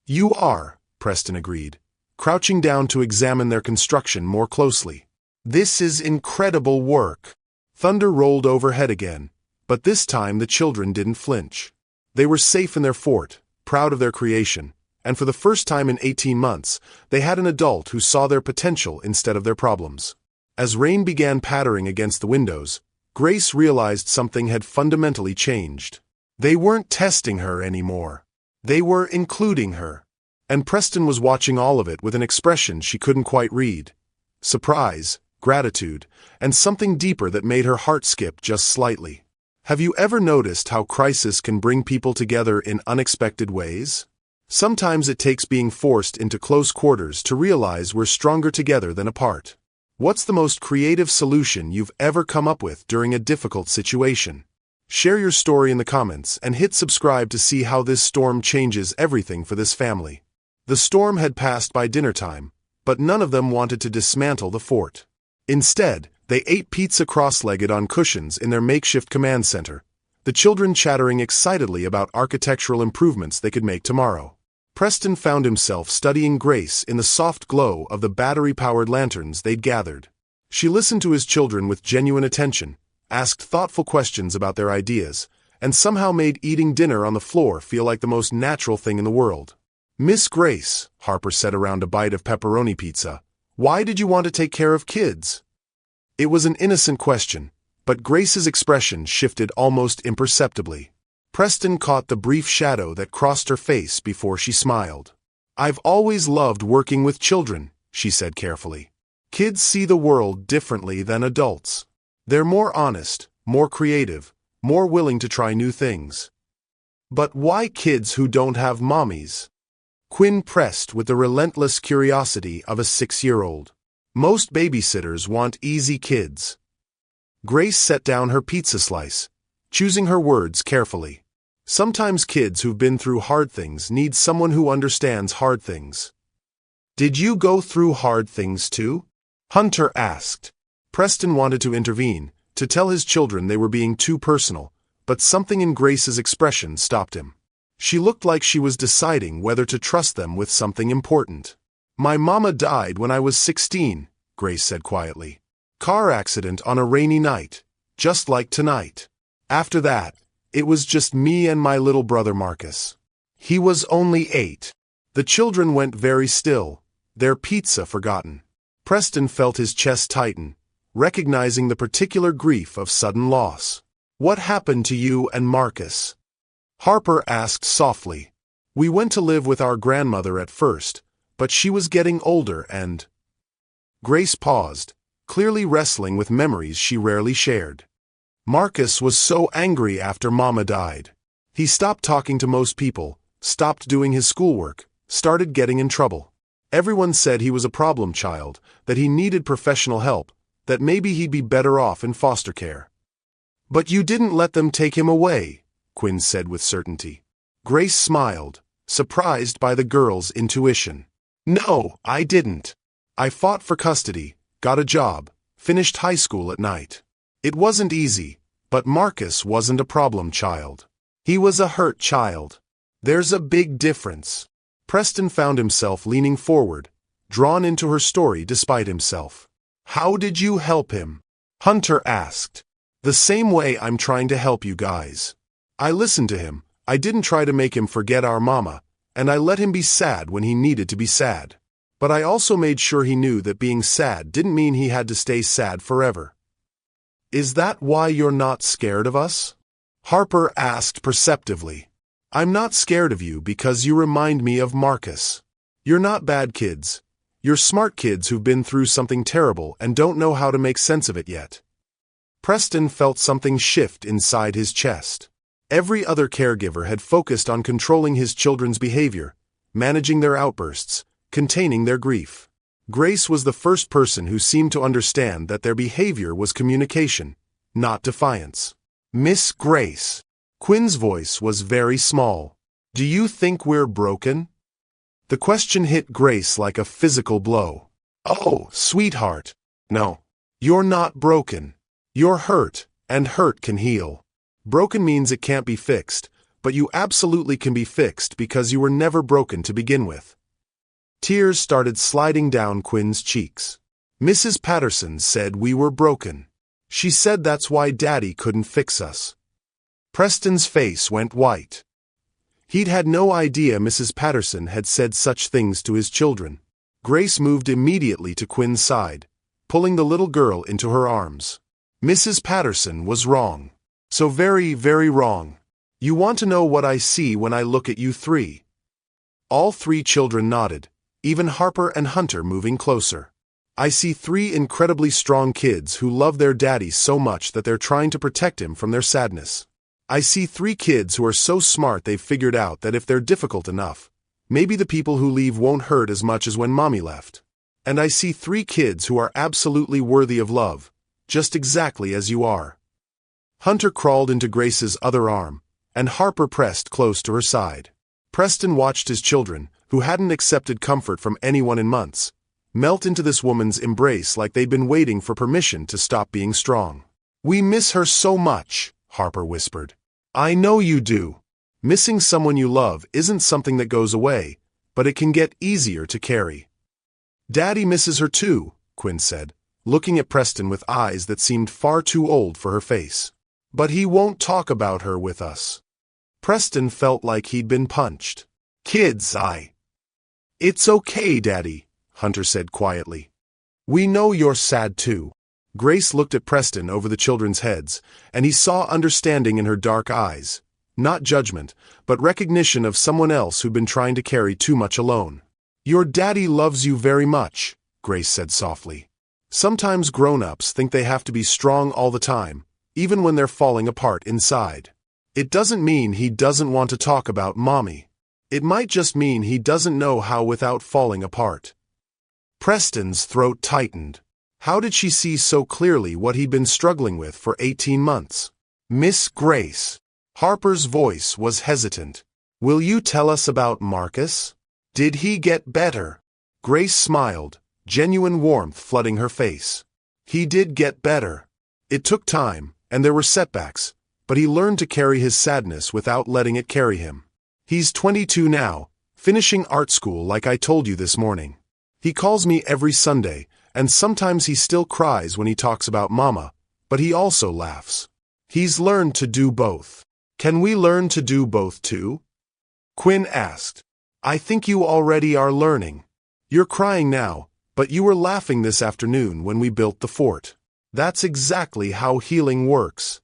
S1: You are, Preston agreed, crouching down to examine their construction more closely. This is incredible work. Thunder rolled overhead again, but this time the children didn't flinch. They were safe in their fort, proud of their creation, and for the first time in 18 months, they had an adult who saw their potential instead of their problems. As rain began pattering against the windows, Grace realized something had fundamentally changed. They weren't testing her anymore. They were including her. And Preston was watching all of it with an expression she couldn't quite read. Surprise, gratitude, and something deeper that made her heart skip just slightly. Have you ever noticed how crisis can bring people together in unexpected ways? Sometimes it takes being forced into close quarters to realize we're stronger together than apart. What's the most creative solution you've ever come up with during a difficult situation? Share your story in the comments and hit subscribe to see how this storm changes everything for this family. The storm had passed by dinner time, but none of them wanted to dismantle the fort. Instead, they ate pizza cross-legged on cushions in their makeshift command center, the children chattering excitedly about architectural improvements they could make tomorrow. Preston found himself studying Grace in the soft glow of the battery-powered lanterns they'd gathered. She listened to his children with genuine attention, asked thoughtful questions about their ideas, and somehow made eating dinner on the floor feel like the most natural thing in the world. Miss Grace, Harper said around a bite of pepperoni pizza, why did you want to take care of kids? It was an innocent question, but Grace's expression shifted almost imperceptibly. Preston caught the brief shadow that crossed her face before she smiled. I've always loved working with children, she said carefully. Kids see the world differently than adults. They're more honest, more creative, more willing to try new things. But why kids who don't have mommies? Quinn pressed with the relentless curiosity of a 6-year-old. Most babysitters want easy kids. Grace set down her pizza slice, choosing her words carefully. Sometimes kids who've been through hard things need someone who understands hard things. Did you go through hard things too? Hunter asked. Preston wanted to intervene, to tell his children they were being too personal, but something in Grace's expression stopped him. She looked like she was deciding whether to trust them with something important. My mama died when I was 16, Grace said quietly. Car accident on a rainy night, just like tonight. After that, it was just me and my little brother Marcus. He was only 8. The children went very still, their pizza forgotten. Preston felt his chest tighten, recognizing the particular grief of sudden loss. What happened to you and Marcus? Harper asked softly. We went to live with our grandmother at first, but she was getting older and... Grace paused, clearly wrestling with memories she rarely shared. Marcus was so angry after Mama died. He stopped talking to most people, stopped doing his schoolwork, started getting in trouble. Everyone said he was a problem child, that he needed professional help, that maybe he'd be better off in foster care. "But you didn't let them take him away," Quinn said with certainty. Grace smiled, surprised by the girl's intuition. "No, I didn't. I fought for custody, got a job, finished high school at night. It wasn't easy, but Marcus wasn't a problem child. He was a hurt child. There's a big difference." Preston found himself leaning forward, drawn into her story despite himself. "How did you help him?" Hunter asked. "The same way I'm trying to help you guys. I listened to him, I didn't try to make him forget our mama, and I let him be sad when he needed to be sad. But I also made sure he knew that being sad didn't mean he had to stay sad forever." "Is that why you're not scared of us?" Harper asked perceptively. "I'm not scared of you because you remind me of Marcus. You're not bad kids. You're smart kids who've been through something terrible and don't know how to make sense of it yet." Preston felt something shift inside his chest. Every other caregiver had focused on controlling his children's behavior, managing their outbursts, containing their grief. Grace was the first person who seemed to understand that their behavior was communication, not defiance. "Miss Grace." Quinn's voice was very small. "Do you think we're broken?" The question hit Grace like a physical blow. "Oh, sweetheart. No. You're not broken. You're hurt, and hurt can heal. Broken means it can't be fixed, but you absolutely can be fixed because you were never broken to begin with." Tears started sliding down Quinn's cheeks. "Mrs. Patterson said we were broken. She said that's why Daddy couldn't fix us." Preston's face went white. He'd had no idea Mrs. Patterson had said such things to his children. Grace moved immediately to Quinn's side, pulling the little girl into her arms. "Mrs. Patterson was wrong. So very, very wrong. You want to know what I see when I look at you three?" All three children nodded, even Harper and Hunter moving closer. "I see three incredibly strong kids who love their daddy so much that they're trying to protect him from their sadness. I see three kids who are so smart they've figured out that if they're difficult enough, maybe the people who leave won't hurt as much as when Mommy left. And I see three kids who are absolutely worthy of love, just exactly as you are." Hunter crawled into Grace's other arm, and Harper pressed close to her side. Preston watched his children, who hadn't accepted comfort from anyone in months, melt into this woman's embrace like they'd been waiting for permission to stop being strong. "We miss her so much," Harper whispered. "I know you do. Missing someone you love isn't something that goes away, but it can get easier to carry." "Daddy misses her too," Quinn said, looking at Preston with eyes that seemed far too old for her face. "But he won't talk about her with us." Preston felt like he'd been punched. "Kids, It's okay, Daddy," Hunter said quietly. "We know you're sad too." Grace looked at Preston over the children's heads, and he saw understanding in her dark eyes. Not judgment, but recognition of someone else who'd been trying to carry too much alone. "Your daddy loves you very much," Grace said softly. "Sometimes grown-ups think they have to be strong all the time, even when they're falling apart inside. It doesn't mean he doesn't want to talk about Mommy. It might just mean he doesn't know how without falling apart." Preston's throat tightened. How did she see so clearly what he'd been struggling with for 18 months? "Miss Grace." Harper's voice was hesitant. "Will you tell us about Marcus? Did he get better?" Grace smiled, genuine warmth flooding her face. "He did get better. It took time, and there were setbacks, but he learned to carry his sadness without letting it carry him. He's 22 now, finishing art school like I told you this morning. He calls me every Sunday, and sometimes he still cries when he talks about Mama, but he also laughs. He's learned to do both. Can we learn to do both too?" Quinn asked. "I think you already are learning. You're crying now, but you were laughing this afternoon when we built the fort. That's exactly how healing works."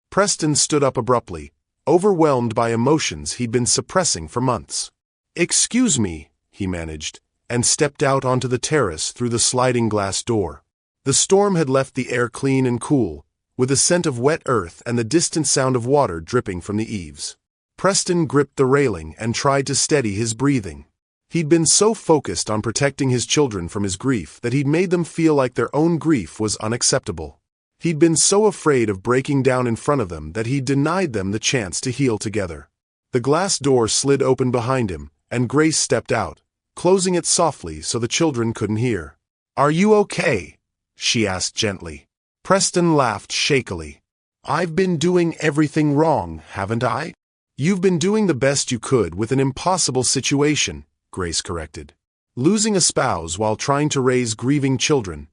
S1: Preston stood up abruptly, overwhelmed by emotions he'd been suppressing for months. "Excuse me," he managed. and stepped out onto the terrace through the sliding glass door. The storm had left the air clean and cool, with a scent of wet earth and the distant sound of water dripping from the eaves. Preston gripped the railing and tried to steady his breathing. He'd been so focused on protecting his children from his grief that he'd made them feel like their own grief was unacceptable. He'd been so afraid of breaking down in front of them that he'd denied them the chance to heal together. The glass door slid open behind him, and Grace stepped out, closing it softly so the children couldn't hear. "Are you okay?" she asked gently. Preston laughed shakily. "I've been doing everything wrong, haven't I?" "You've been doing the best you could with an impossible situation," Grace corrected. "Losing a spouse while trying to raise grieving children.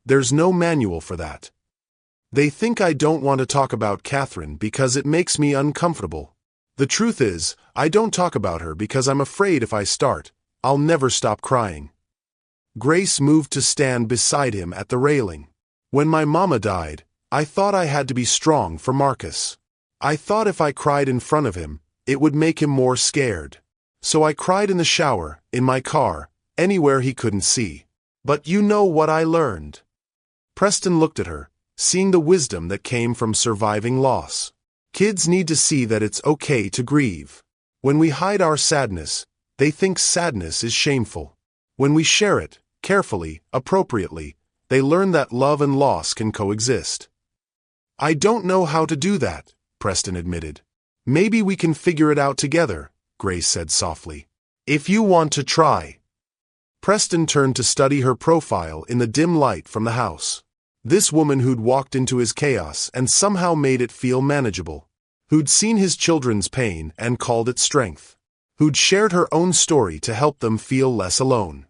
S1: There's no manual for that. They think I don't want to talk about Catherine because it makes me uncomfortable. The truth is, I don't talk about her because I'm afraid if I start, I'll never stop crying." Grace moved to stand beside him at the railing. "When my mama died, I thought I had to be strong for Marcus. I thought if I cried in front of him, it would make him more scared. So I cried in the shower, in my car, anywhere he couldn't see. But you know what I learned." Preston looked at her, seeing the wisdom that came from surviving loss. "Kids need to see that it's okay to grieve. When we hide our sadness, they think sadness is shameful. When we share it, carefully, appropriately, they learn that love and loss can coexist." "I don't know how to do that," Preston admitted. "Maybe we can figure it out together," Grace said softly. "If you want to try." Preston turned to study her profile in the dim light from the house. This woman who'd walked into his chaos and somehow made it feel manageable. Who'd seen his children's pain and called it strength. Who'd shared her own story to help them feel less alone.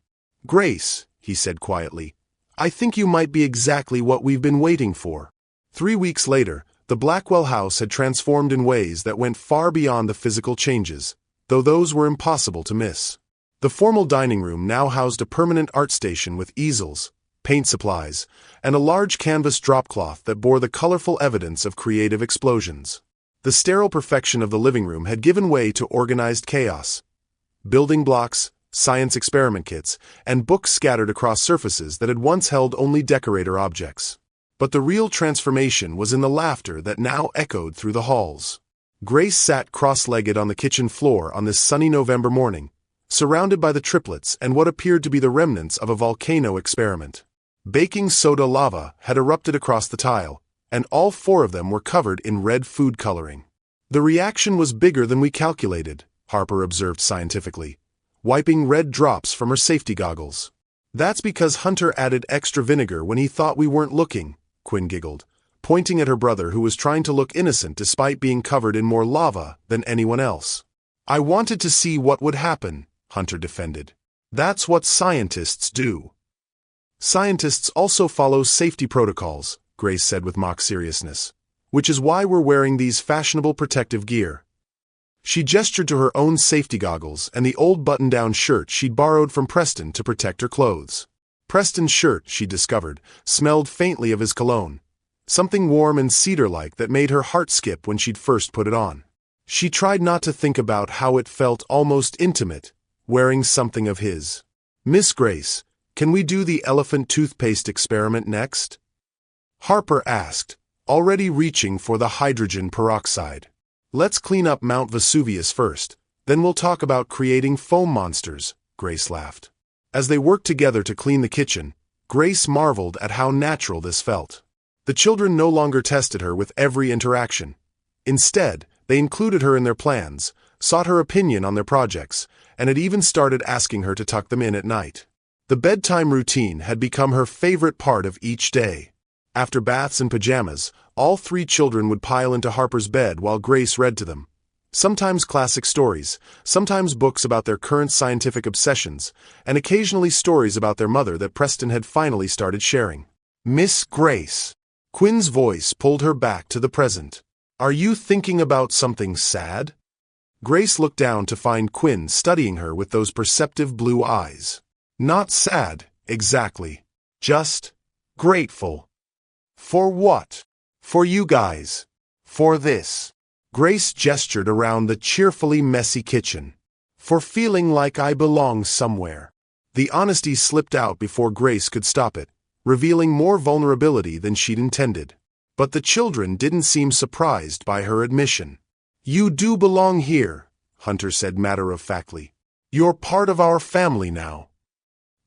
S1: "Grace," he said quietly, "I think you might be exactly what we've been waiting for." 3 weeks later, the Blackwell house had transformed in ways that went far beyond the physical changes, though those were impossible to miss. The formal dining room now housed a permanent art station with easels, paint supplies, and a large canvas dropcloth that bore the colorful evidence of creative explosions. The sterile perfection of the living room had given way to organized chaos. Building blocks, science experiment kits, and books scattered across surfaces that had once held only decorator objects. But the real transformation was in the laughter that now echoed through the halls. Grace sat cross-legged on the kitchen floor on this sunny November morning, surrounded by the triplets and what appeared to be the remnants of a volcano experiment. Baking soda lava had erupted across the tile, and all 4 of them were covered in red food coloring. "The reaction was bigger than we calculated," Harper observed scientifically, wiping red drops from her safety goggles. "That's because Hunter added extra vinegar when he thought we weren't looking," Quinn giggled, pointing at her brother who was trying to look innocent despite being covered in more lava than anyone else. "I wanted to see what would happen," Hunter defended. "That's what scientists do." "Scientists also follow safety protocols," Grace said with mock seriousness, "which is why we're wearing these fashionable protective gear." She gestured to her own safety goggles and the old button-down shirt she'd borrowed from Preston to protect her clothes. Preston's shirt, she discovered, smelled faintly of his cologne, something warm and cedar-like that made her heart skip when she'd first put it on. She tried not to think about how it felt almost intimate, wearing something of his. "Miss Grace, can we do the elephant toothpaste experiment next?" Harper asked, already reaching for the hydrogen peroxide. "Let's clean up Mount Vesuvius first, then we'll talk about creating foam monsters," Grace laughed. As they worked together to clean the kitchen, Grace marveled at how natural this felt. The children no longer tested her with every interaction. Instead, they included her in their plans, sought her opinion on their projects, and had even started asking her to tuck them in at night. The bedtime routine had become her favorite part of each day. After baths and pajamas, all 3 children would pile into Harper's bed while Grace read to them. Sometimes classic stories, sometimes books about their current scientific obsessions, and occasionally stories about their mother that Preston had finally started sharing. "Miss Grace." Quinn's voice pulled her back to the present. "Are you thinking about something sad?" Grace looked down to find Quinn studying her with those perceptive blue eyes. "Not sad, exactly. Just grateful." "For what?" "For you guys. For this." Grace gestured around the cheerfully messy kitchen. "For feeling like I belong somewhere." The honesty slipped out before Grace could stop it, revealing more vulnerability than she'd intended. But the children didn't seem surprised by her admission. "You do belong here," Hunter said matter-of-factly. "You're part of our family now."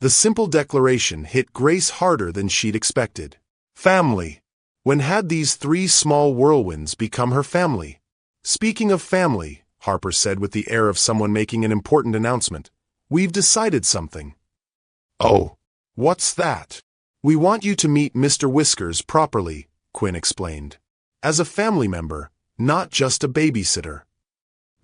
S1: The simple declaration hit Grace harder than she'd expected. Family. When had these three small whirlwinds become her family? "Speaking of family," Harper said with the air of someone making an important announcement, "we've decided something." "Oh, what's that?" "We want you to meet Mr. Whiskers properly," Quinn explained. "As a family member, not just a babysitter."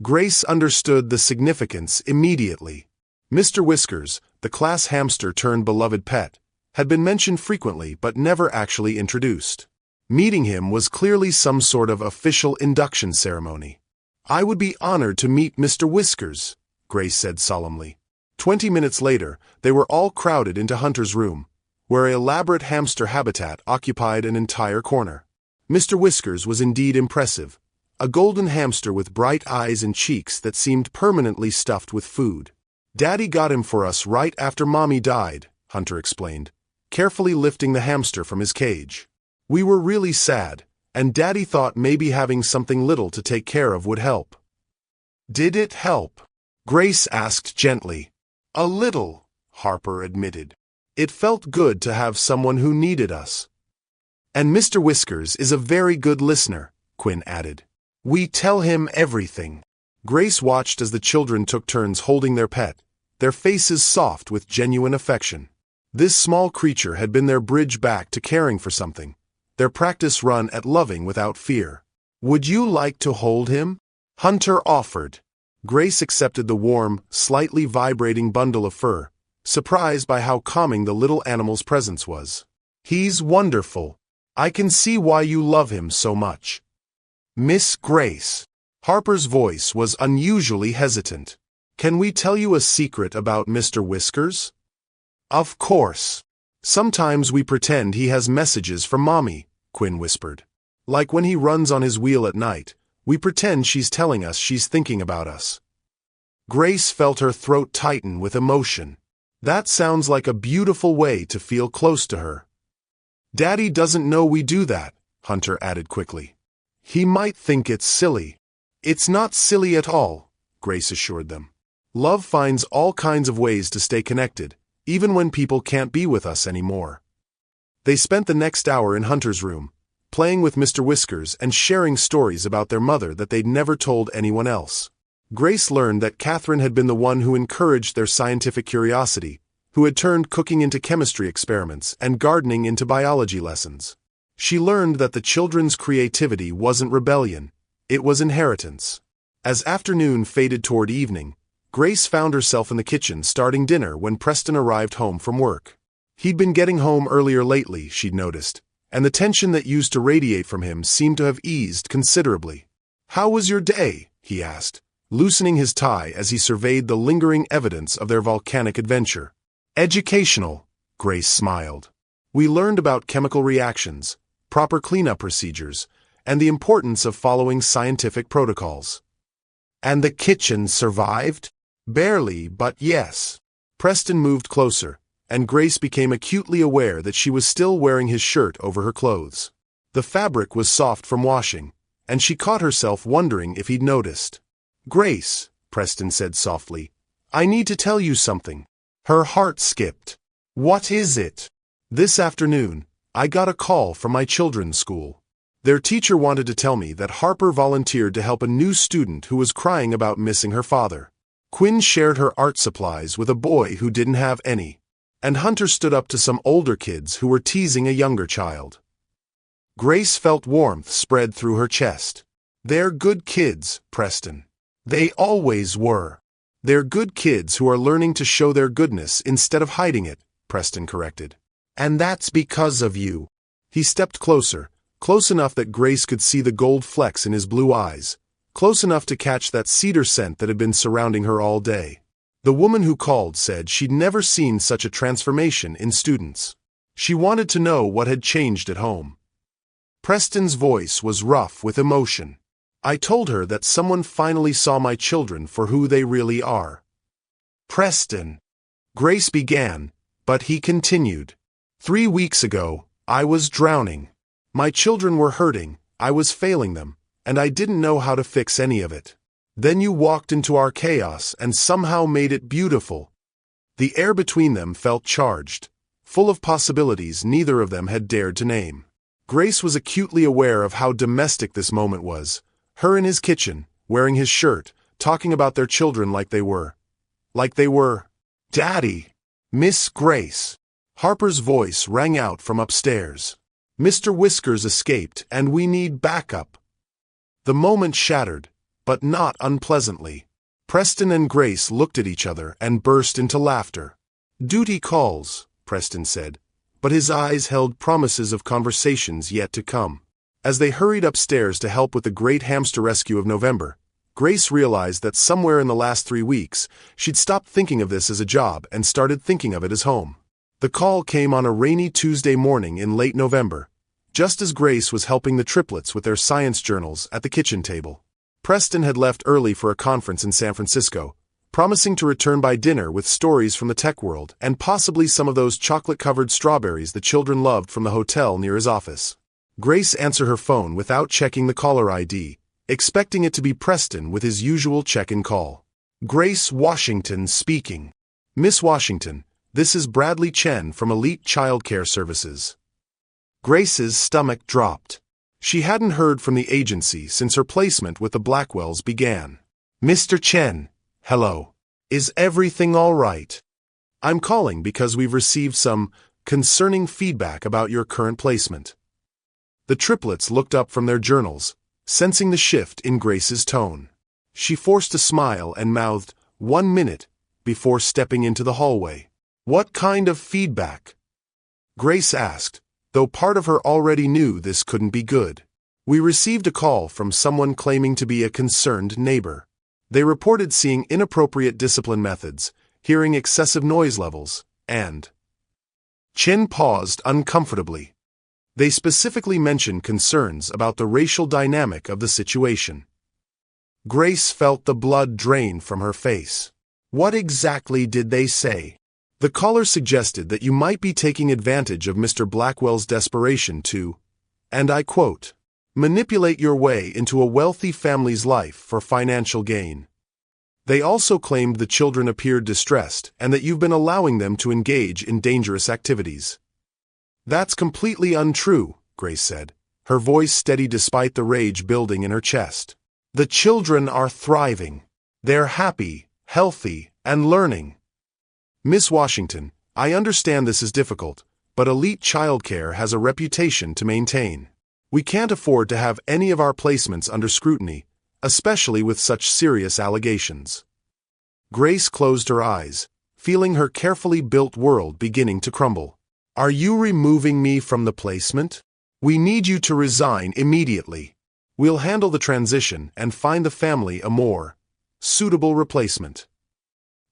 S1: Grace understood the significance immediately. Mr. Whiskers, the class hamster turned beloved pet, had been mentioned frequently but never actually introduced. Meeting him was clearly some sort of official induction ceremony. "I would be honored to meet Mr. Whiskers," Grace said solemnly. 20 minutes later, they were all crowded into Hunter's room, where an elaborate hamster habitat occupied an entire corner. Mr. Whiskers was indeed impressive, a golden hamster with bright eyes and cheeks that seemed permanently stuffed with food. "Daddy got him for us right after Mommy died," Hunter explained, carefully lifting the hamster from his cage. "We were really sad, and Daddy thought maybe having something little to take care of would help." "Did it help?" Grace asked gently. "A little," Harper admitted. "It felt good to have someone who needed us." "And Mr. Whiskers is a very good listener," Quinn added. "We tell him everything." Grace watched as the children took turns holding their pet, their faces soft with genuine affection. This small creature had been their bridge back to caring for something, their practice run at loving without fear. "Would you like to hold him?" Hunter offered. Grace accepted the warm, slightly vibrating bundle of fur, surprised by how calming the little animal's presence was. "He's wonderful. I can see why you love him so much." "Miss Grace." Harper's voice was unusually hesitant. "Can we tell you a secret about Mr. Whiskers?" "Of course. Sometimes we pretend he has messages from Mommy," Quinn whispered. "Like when he runs on his wheel at night, we pretend she's telling us she's thinking about us." Grace felt her throat tighten with emotion. That sounds like a beautiful way to feel close to her. "Daddy doesn't know we do that," Hunter added quickly. "He might think it's silly." "It's not silly at all," Grace assured them. "Love finds all kinds of ways to stay connected, even when people can't be with us anymore." They spent the next hour in Hunter's room, playing with Mr. Whiskers and sharing stories about their mother that they'd never told anyone else. Grace learned that Catherine had been the one who encouraged their scientific curiosity, who had turned cooking into chemistry experiments and gardening into biology lessons. She learned that the children's creativity wasn't rebellion, it was inheritance. As afternoon faded toward evening, Grace found herself in the kitchen starting dinner when Preston arrived home from work. He'd been getting home earlier lately, she'd noticed, and the tension that used to radiate from him seemed to have eased considerably. "How was your day?" he asked, loosening his tie as he surveyed the lingering evidence of their volcanic adventure. "Educational," Grace smiled. "We learned about chemical reactions, proper cleanup procedures, and the importance of following scientific protocols." "And the kitchen survived?" "Barely, but yes." Preston moved closer, and Grace became acutely aware that she was still wearing his shirt over her clothes. The fabric was soft from washing, and she caught herself wondering if he'd noticed. "Grace," Preston said softly, "I need to tell you something." Her heart skipped. "What is it?" "This afternoon, I got a call from my children's school. Their teacher wanted to tell me that Harper volunteered to help a new student who was crying about missing her father. Quinn shared her art supplies with a boy who didn't have any, and Hunter stood up to some older kids who were teasing a younger child." Grace felt warmth spread through her chest. "They're good kids, Preston. They always were." "They're good kids who are learning to show their goodness instead of hiding it," Preston corrected. "And that's because of you." He stepped closer, close enough that Grace could see the gold flecks in his blue eyes, close enough to catch that cedar scent that had been surrounding her all day. The woman who called said she'd never seen such a transformation in students. She wanted to know what had changed at home. Preston's voice was rough with emotion. "I told her that someone finally saw my children for who they really are." "Preston." Grace began, but he continued. 3 weeks ago, I was drowning. My children were hurting, I was failing them, and I didn't know how to fix any of it. Then you walked into our chaos and somehow made it beautiful. The air between them felt charged, full of possibilities neither of them had dared to name. Grace was acutely aware of how domestic this moment was, her in his kitchen, wearing his shirt, talking about their children like they were, Daddy! Miss Grace! Harper's voice rang out from upstairs. Mr. Whiskers escaped, and we need backup. The moment shattered, but not unpleasantly. Preston and Grace looked at each other and burst into laughter. Duty calls, Preston said, but his eyes held promises of conversations yet to come. As they hurried upstairs to help with the great hamster rescue of November, Grace realized that somewhere in the last 3 weeks, she'd stopped thinking of this as a job and started thinking of it as home. The call came on a rainy Tuesday morning in late November, just as Grace was helping the Triplets with their science journals at the kitchen table. Preston had left early for a conference in San Francisco, promising to return by dinner with stories from the tech world and possibly some of those chocolate-covered strawberries the children loved from the hotel near his office. Grace answered her phone without checking the caller ID, expecting it to be Preston with his usual check-in call. Grace Washington speaking. Miss Washington, this is Bradley Chen from Elite Childcare Services. Grace's stomach dropped. She hadn't heard from the agency since her placement with the Blackwells began. Mr. Chen, hello. Is everything all right? I'm calling because we've received some concerning feedback about your current placement. The Triplets looked up from their journals, sensing the shift in Grace's tone. She forced a smile and mouthed, 1 minute, before stepping into the hallway. What kind of feedback? Grace asked, though part of her already knew this couldn't be good. We received a call from someone claiming to be a concerned neighbor. They reported seeing inappropriate discipline methods, hearing excessive noise levels, and... Chen paused uncomfortably. They specifically mentioned concerns about the racial dynamic of the situation. Grace felt the blood drain from her face. What exactly did they say? The caller suggested that you might be taking advantage of Mr. Blackwell's desperation to, and I quote, manipulate your way into a wealthy family's life for financial gain. They also claimed the children appeared distressed and that you've been allowing them to engage in dangerous activities. That's completely untrue, Grace said, her voice steady despite the rage building in her chest. The children are thriving. They're happy, healthy, and learning. Miss Washington, I understand this is difficult, but Elite Childcare has a reputation to maintain. We can't afford to have any of our placements under scrutiny, especially with such serious allegations. Grace closed her eyes, feeling her carefully built world beginning to crumble. Are you removing me from the placement? We need you to resign immediately. We'll handle the transition and find the family a more suitable replacement.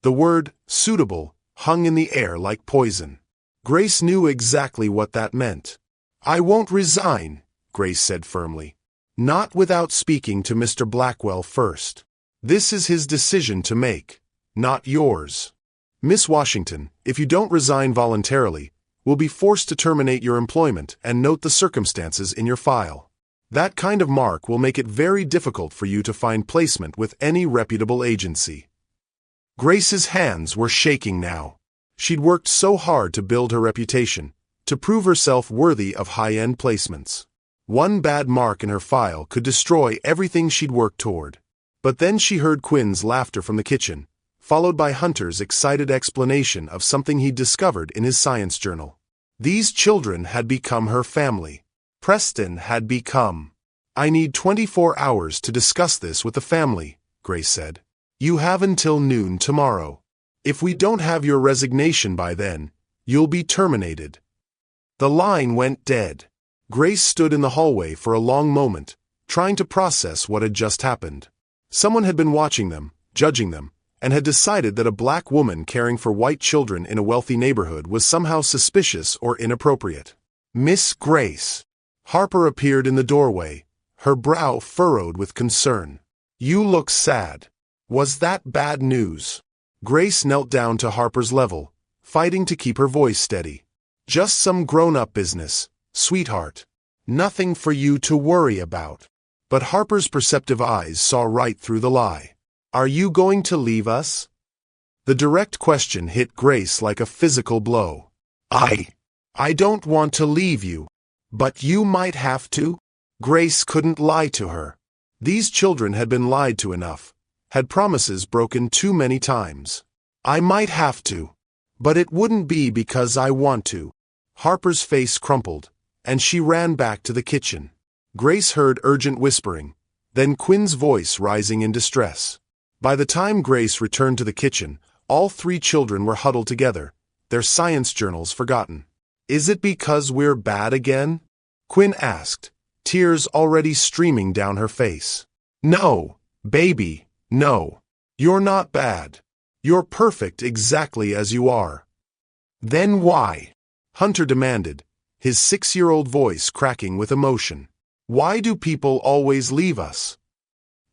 S1: The word suitable hung in the air like poison. Grace knew exactly what that meant. I won't resign, Grace said firmly. Not without speaking to Mr. Blackwell first. This is his decision to make, not yours. Miss Washington, if you don't resign voluntarily, we'll be forced to terminate your employment and note the circumstances in your file. That kind of mark will make it very difficult for you to find placement with any reputable agency. Grace's hands were shaking now. She'd worked so hard to build her reputation, to prove herself worthy of high-end placements. One bad mark in her file could destroy everything she'd worked toward. But then she heard Quinn's laughter from the kitchen, followed by Hunter's excited explanation of something he'd discovered in his science journal. These children had become her family. Preston had become. I need 24 hours to discuss this with the family, Grace said. You have until noon tomorrow. If we don't have your resignation by then, you'll be terminated. The line went dead. Grace stood in the hallway for a long moment, trying to process what had just happened. Someone had been watching them, judging them, and had decided that a black woman caring for white children in a wealthy neighborhood was somehow suspicious or inappropriate. Miss Grace. Harper appeared in the doorway, her brow furrowed with concern. You look sad. Was that bad news? Grace knelt down to Harper's level, fighting to keep her voice steady. "Just some grown-up business, sweetheart. Nothing for you to worry about." But Harper's perceptive eyes saw right through the lie. "Are you going to leave us?" The direct question hit Grace like a physical blow. I don't want to leave you. But you might have to." Grace couldn't lie to her. These children had been lied to enough, had promises broken too many times. "I might have to. But it wouldn't be because I want to." Harper's face crumpled, and she ran back to the kitchen. Grace heard urgent whispering, then Quinn's voice rising in distress. By the time Grace returned to the kitchen, all three children were huddled together, their science journals forgotten. "Is it because we're bad again?" Quinn asked, tears already streaming down her face. "No, baby, no. You're not bad. You're perfect exactly as you are." "Then why?" Hunter demanded, his 6-year-old voice cracking with emotion. "Why do people always leave us?"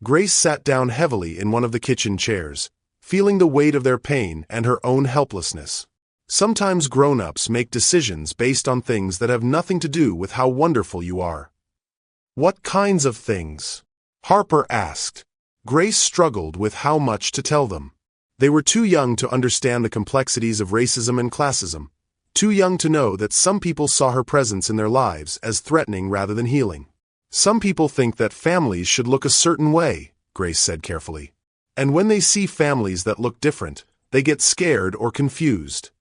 S1: Grace sat down heavily in one of the kitchen chairs, feeling the weight of their pain and her own helplessness. Sometimes grown-ups make decisions based on things that have nothing to do with how wonderful you are. "What kinds of things?" Harper asked. Grace struggled with how much to tell them. They were too young to understand the complexities of racism and classism, too young to know that some people saw her presence in their lives as threatening rather than healing. "Some people think that families should look a certain way," Grace said carefully. "And when they see families that look different, they get scared or confused."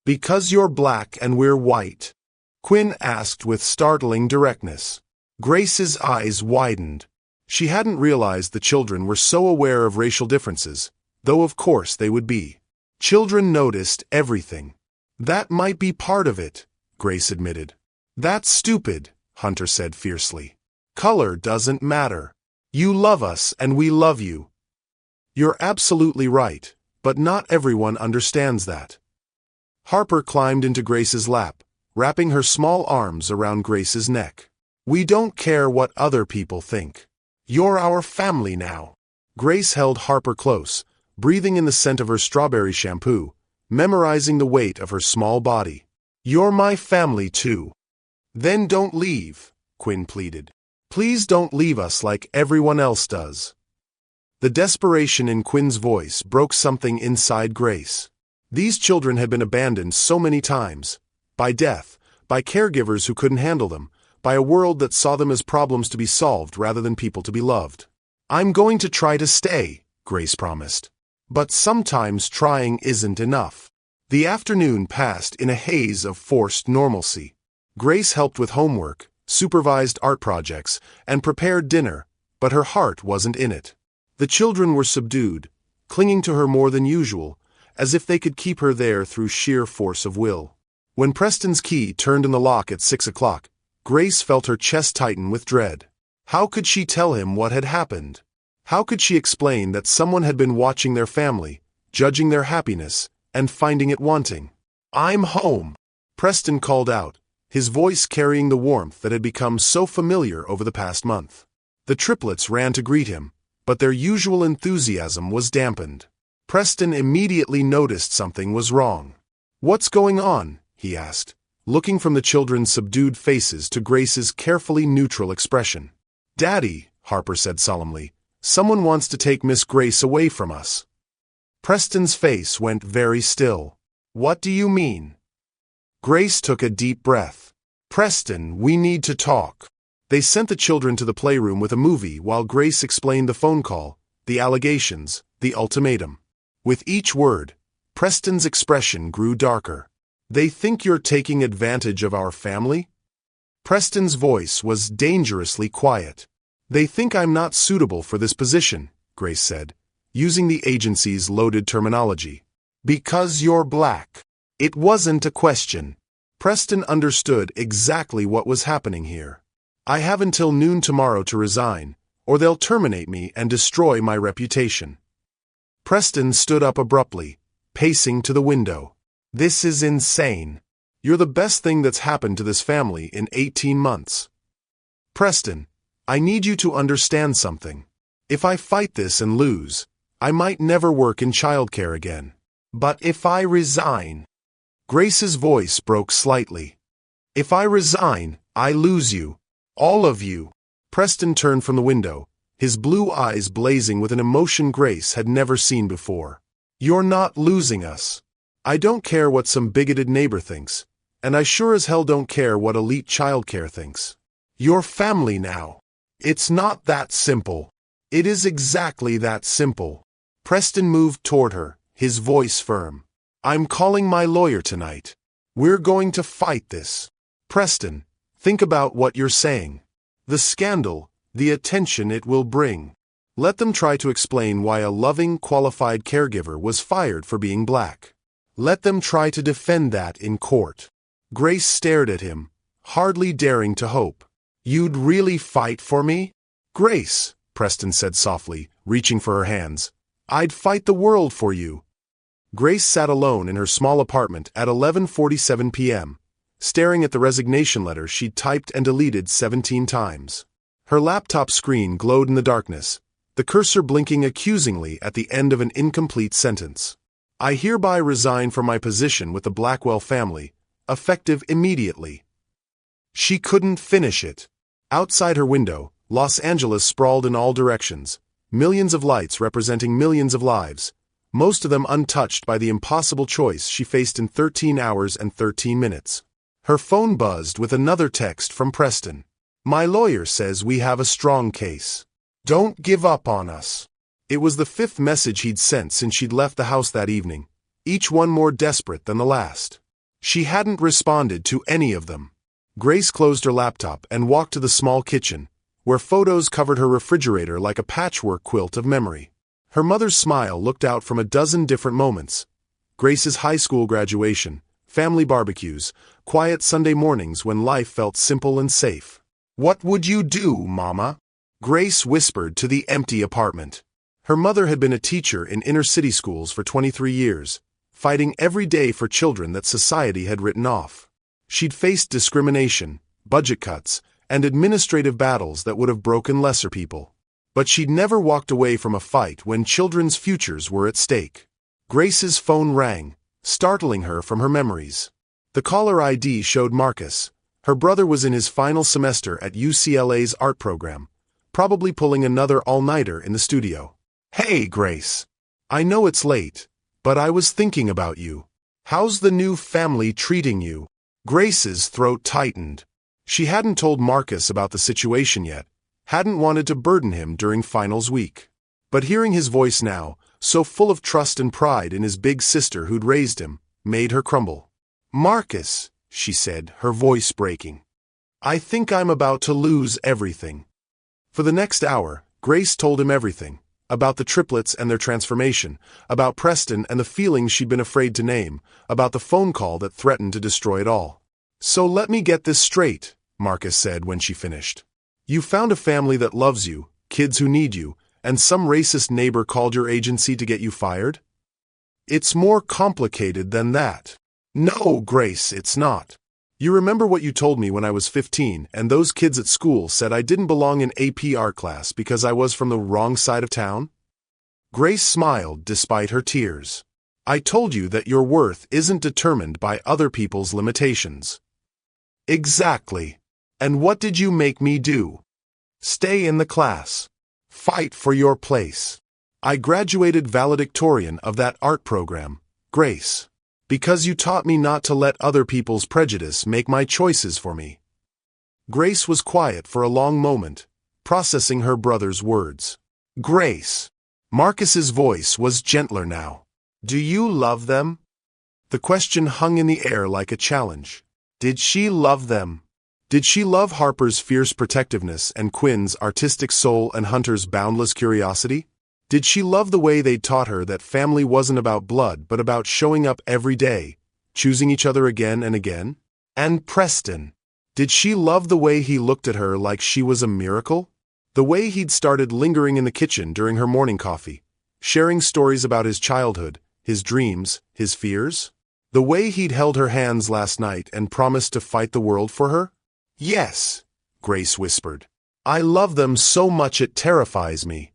S1: "Because you're black and we're white?" Quinn asked with startling directness. Grace's eyes widened. She hadn't realized the children were so aware of racial differences, though of course they would be. Children noticed everything. "That might be part of it," Grace admitted. "That's stupid," Hunter said fiercely. "Color doesn't matter. You love us and we love you." "You're absolutely right, but not everyone understands that." Harper climbed into Grace's lap, wrapping her small arms around Grace's neck. "We don't care what other people think. You're our family now." Grace held Harper close, breathing in the scent of her strawberry shampoo, memorizing the weight of her small body. "You're my family too." "Then don't leave," Quinn pleaded. "Please don't leave us like everyone else does." The desperation in Quinn's voice broke something inside Grace. These children had been abandoned so many times, by death, by caregivers who couldn't handle them, by a world that saw them as problems to be solved rather than people to be loved. "I'm going to try to stay," Grace promised. But sometimes trying isn't enough. The afternoon passed in a haze of forced normalcy. Grace helped with homework, supervised art projects, and prepared dinner, but her heart wasn't in it. The children were subdued, clinging to her more than usual, as if they could keep her there through sheer force of will. When Preston's key turned in the lock at 6 o'clock, Grace felt her chest tighten with dread. How could she tell him what had happened? How could she explain that someone had been watching their family, judging their happiness, and finding it wanting? "I'm home," Preston called out, his voice carrying the warmth that had become so familiar over the past month. The triplets ran to greet him, but their usual enthusiasm was dampened. Preston immediately noticed something was wrong. "What's going on?" he asked, looking from the children's subdued faces to Grace's carefully neutral expression. "Daddy," Harper said solemnly, "someone wants to take Miss Grace away from us." Preston's face went very still. "What do you mean?" Grace took a deep breath. "Preston, we need to talk." They sent the children to the playroom with a movie while Grace explained the phone call, the allegations, the ultimatum. With each word, Preston's expression grew darker. "They think you're taking advantage of our family?" Preston's voice was dangerously quiet. "They think I'm not suitable for this position," Grace said, using the agency's loaded terminology. "Because you're black." It wasn't a question. Preston understood exactly what was happening here. "I have until noon tomorrow to resign, or they'll terminate me and destroy my reputation." Preston stood up abruptly, pacing to the window. "This is insane. You're the best thing that's happened to this family in 18 months. Preston, I need you to understand something. If I fight this and lose, I might never work in childcare again. But if I resign? Grace's voice broke slightly. If I resign, I lose you. All of you. Preston turned from the window, his blue eyes blazing with an emotion Grace had never seen before. You're not losing us. I don't care what some bigoted neighbor thinks, and I sure as hell don't care what elite childcare thinks. You're family now. It's not that simple. It is exactly that simple. Preston moved toward her, his voice firm. I'm calling my lawyer tonight. We're going to fight this. Preston, think about what you're saying. The scandal, the attention it will bring. Let them try to explain why a loving, qualified caregiver was fired for being black. Let them try to defend that in court. Grace stared at him, hardly daring to hope. You'd really fight for me? Grace, Preston said softly, reaching for her hands. I'd fight the world for you. Grace sat alone in her small apartment at 11:47 p.m., staring at the resignation letter she'd typed and deleted 17 times. Her laptop screen glowed in the darkness, the cursor blinking accusingly at the end of an incomplete sentence. I hereby resign from my position with the Blackwell family, effective immediately. She couldn't finish it. Outside her window, Los Angeles sprawled in all directions, millions of lights representing millions of lives, most of them untouched by the impossible choice she faced in 13 hours and 13 minutes. Her phone buzzed with another text from Preston. My lawyer says we have a strong case. Don't give up on us. It was the fifth message he'd sent since she'd left the house that evening, each one more desperate than the last. She hadn't responded to any of them. Grace closed her laptop and walked to the small kitchen, where photos covered her refrigerator like a patchwork quilt of memory. Her mother's smile looked out from a dozen different moments. Grace's high school graduation, family barbecues, quiet Sunday mornings when life felt simple and safe. What would you do, Mama? Grace whispered to the empty apartment. Her mother had been a teacher in inner-city schools for 23 years, fighting every day for children that society had written off. She'd faced discrimination, budget cuts, and administrative battles that would have broken lesser people. But she'd never walked away from a fight when children's futures were at stake. Grace's phone rang, startling her from her memories. The caller ID showed Marcus. Her brother was in his final semester at UCLA's art program, probably pulling another all-nighter in the studio. Hey, Grace. I know it's late, but I was thinking about you. How's the new family treating you? Grace's throat tightened. She hadn't told Marcus about the situation yet, hadn't wanted to burden him during finals week. But hearing his voice now, so full of trust and pride in his big sister who'd raised him, made her crumble. Marcus, she said, her voice breaking. I think I'm about to lose everything. For the next hour, Grace told him everything, about the triplets and their transformation, about Preston and the feelings she'd been afraid to name, about the phone call that threatened to destroy it all. So let me get this straight, Marcus said when she finished. You found a family that loves you, kids who need you, and some racist neighbor called your agency to get you fired? It's more complicated than that. No, Grace, it's not. You remember what you told me when I was 15, and those kids at school said I didn't belong in AP art class because I was from the wrong side of town? Grace smiled despite her tears. I told you that your worth isn't determined by other people's limitations. Exactly. And what did you make me do? Stay in the class. Fight for your place. I graduated valedictorian of that art program, Grace, because you taught me not to let other people's prejudice make my choices for me. Grace was quiet for a long moment, processing her brother's words. Grace. Marcus's voice was gentler now. Do you love them? The question hung in the air like a challenge. Did she love them? Did she love Harper's fierce protectiveness and Quinn's artistic soul and Hunter's boundless curiosity? Did she love the way they'd taught her that family wasn't about blood but about showing up every day, choosing each other again and again? And Preston. Did she love the way he looked at her like she was a miracle? The way he'd started lingering in the kitchen during her morning coffee, sharing stories about his childhood, his dreams, his fears? The way he'd held her hands last night and promised to fight the world for her? Yes, Grace whispered. I love them so much it terrifies me.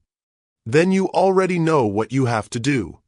S1: Then you already know what you have to do.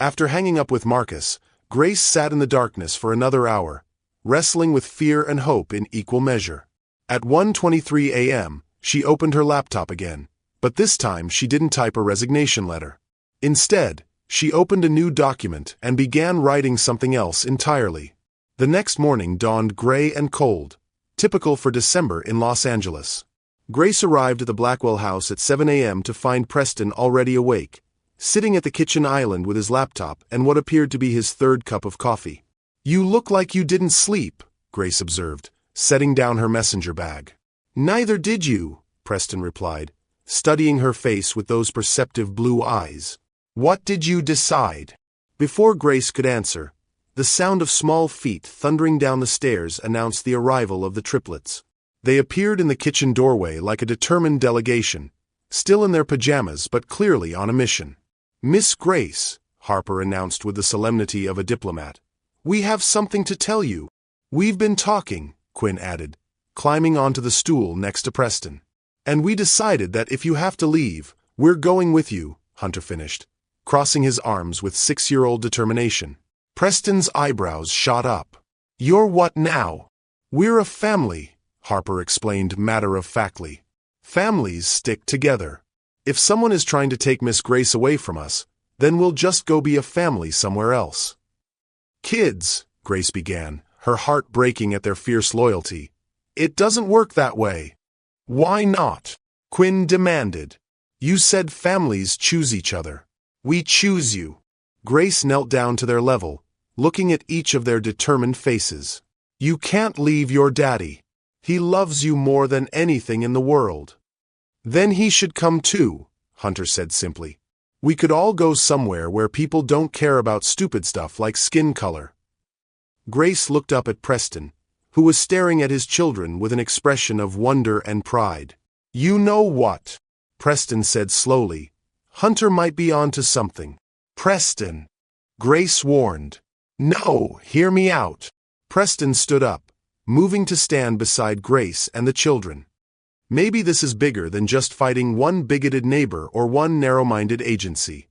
S1: After hanging up with Marcus, Grace sat in the darkness for another hour, wrestling with fear and hope in equal measure. At 1:23 a.m., she opened her laptop again, but this time she didn't type a resignation letter. Instead, she opened a new document and began writing something else entirely. The next morning dawned gray and cold, typical for December in Los Angeles. Grace arrived at the Blackwell house at 7 a.m. to find Preston already awake, sitting at the kitchen island with his laptop and what appeared to be his third cup of coffee. "You look like you didn't sleep," Grace observed, setting down her messenger bag. "Neither did you," Preston replied, studying her face with those perceptive blue eyes. "What did you decide?" Before Grace could answer, the sound of small feet thundering down the stairs announced the arrival of the triplets. They appeared in the kitchen doorway like a determined delegation, still in their pajamas but clearly on a mission. "Miss Grace," Harper announced with the solemnity of a diplomat, "we have something to tell you." "We've been talking," Quinn added, climbing onto the stool next to Preston. "And we decided that if you have to leave, we're going with you," Hunter finished, crossing his arms with 6-year-old determination. Preston's eyebrows shot up. "You're what now?" "We're a family," Harper explained matter-of-factly. "Families stick together. If someone is trying to take Miss Grace away from us, then we'll just go be a family somewhere else." "Kids," Grace began, her heart breaking at their fierce loyalty. "It doesn't work that way." "Why not?" Quinn demanded. "You said families choose each other. We choose you." Grace knelt down to their level, looking at each of their determined faces. "You can't leave your daddy. He loves you more than anything in the world." "Then he should come too," Hunter said simply. "We could all go somewhere where people don't care about stupid stuff like skin color." Grace looked up at Preston, who was staring at his children with an expression of wonder and pride. "You know what?" Preston said slowly. "Hunter might be onto something." "Preston," Grace warned. "No, hear me out." Preston stood up, moving to stand beside Grace and the children. "Maybe this is bigger than just fighting one bigoted neighbor or one narrow-minded agency."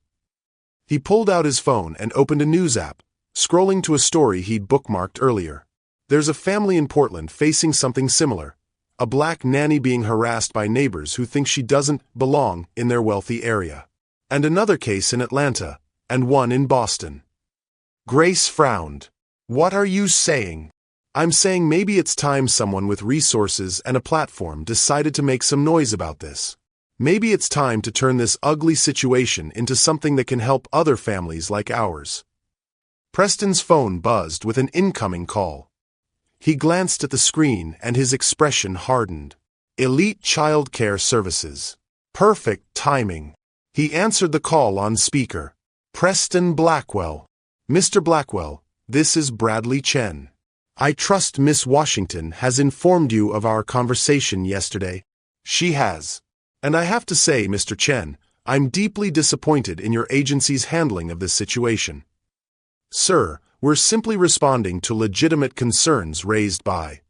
S1: He pulled out his phone and opened a news app, scrolling to a story he'd bookmarked earlier. There's a family in Portland facing something similar, a black nanny being harassed by neighbors who think she doesn't belong in their wealthy area. And another case in Atlanta, and one in Boston. Grace frowned. "What are you saying?" "I'm saying maybe it's time someone with resources and a platform decided to make some noise about this. Maybe it's time to turn this ugly situation into something that can help other families like ours." Preston's phone buzzed with an incoming call. He glanced at the screen and his expression hardened. "Elite Child Care Services. Perfect timing." He answered the call on speaker. "Preston Blackwell." "Mr. Blackwell, this is Bradley Chen. I trust Miss Washington has informed you of our conversation yesterday." "She has. And I have to say, Mr. Chen, I'm deeply disappointed in your agency's handling of this situation." "Sir, we're simply responding to legitimate concerns raised by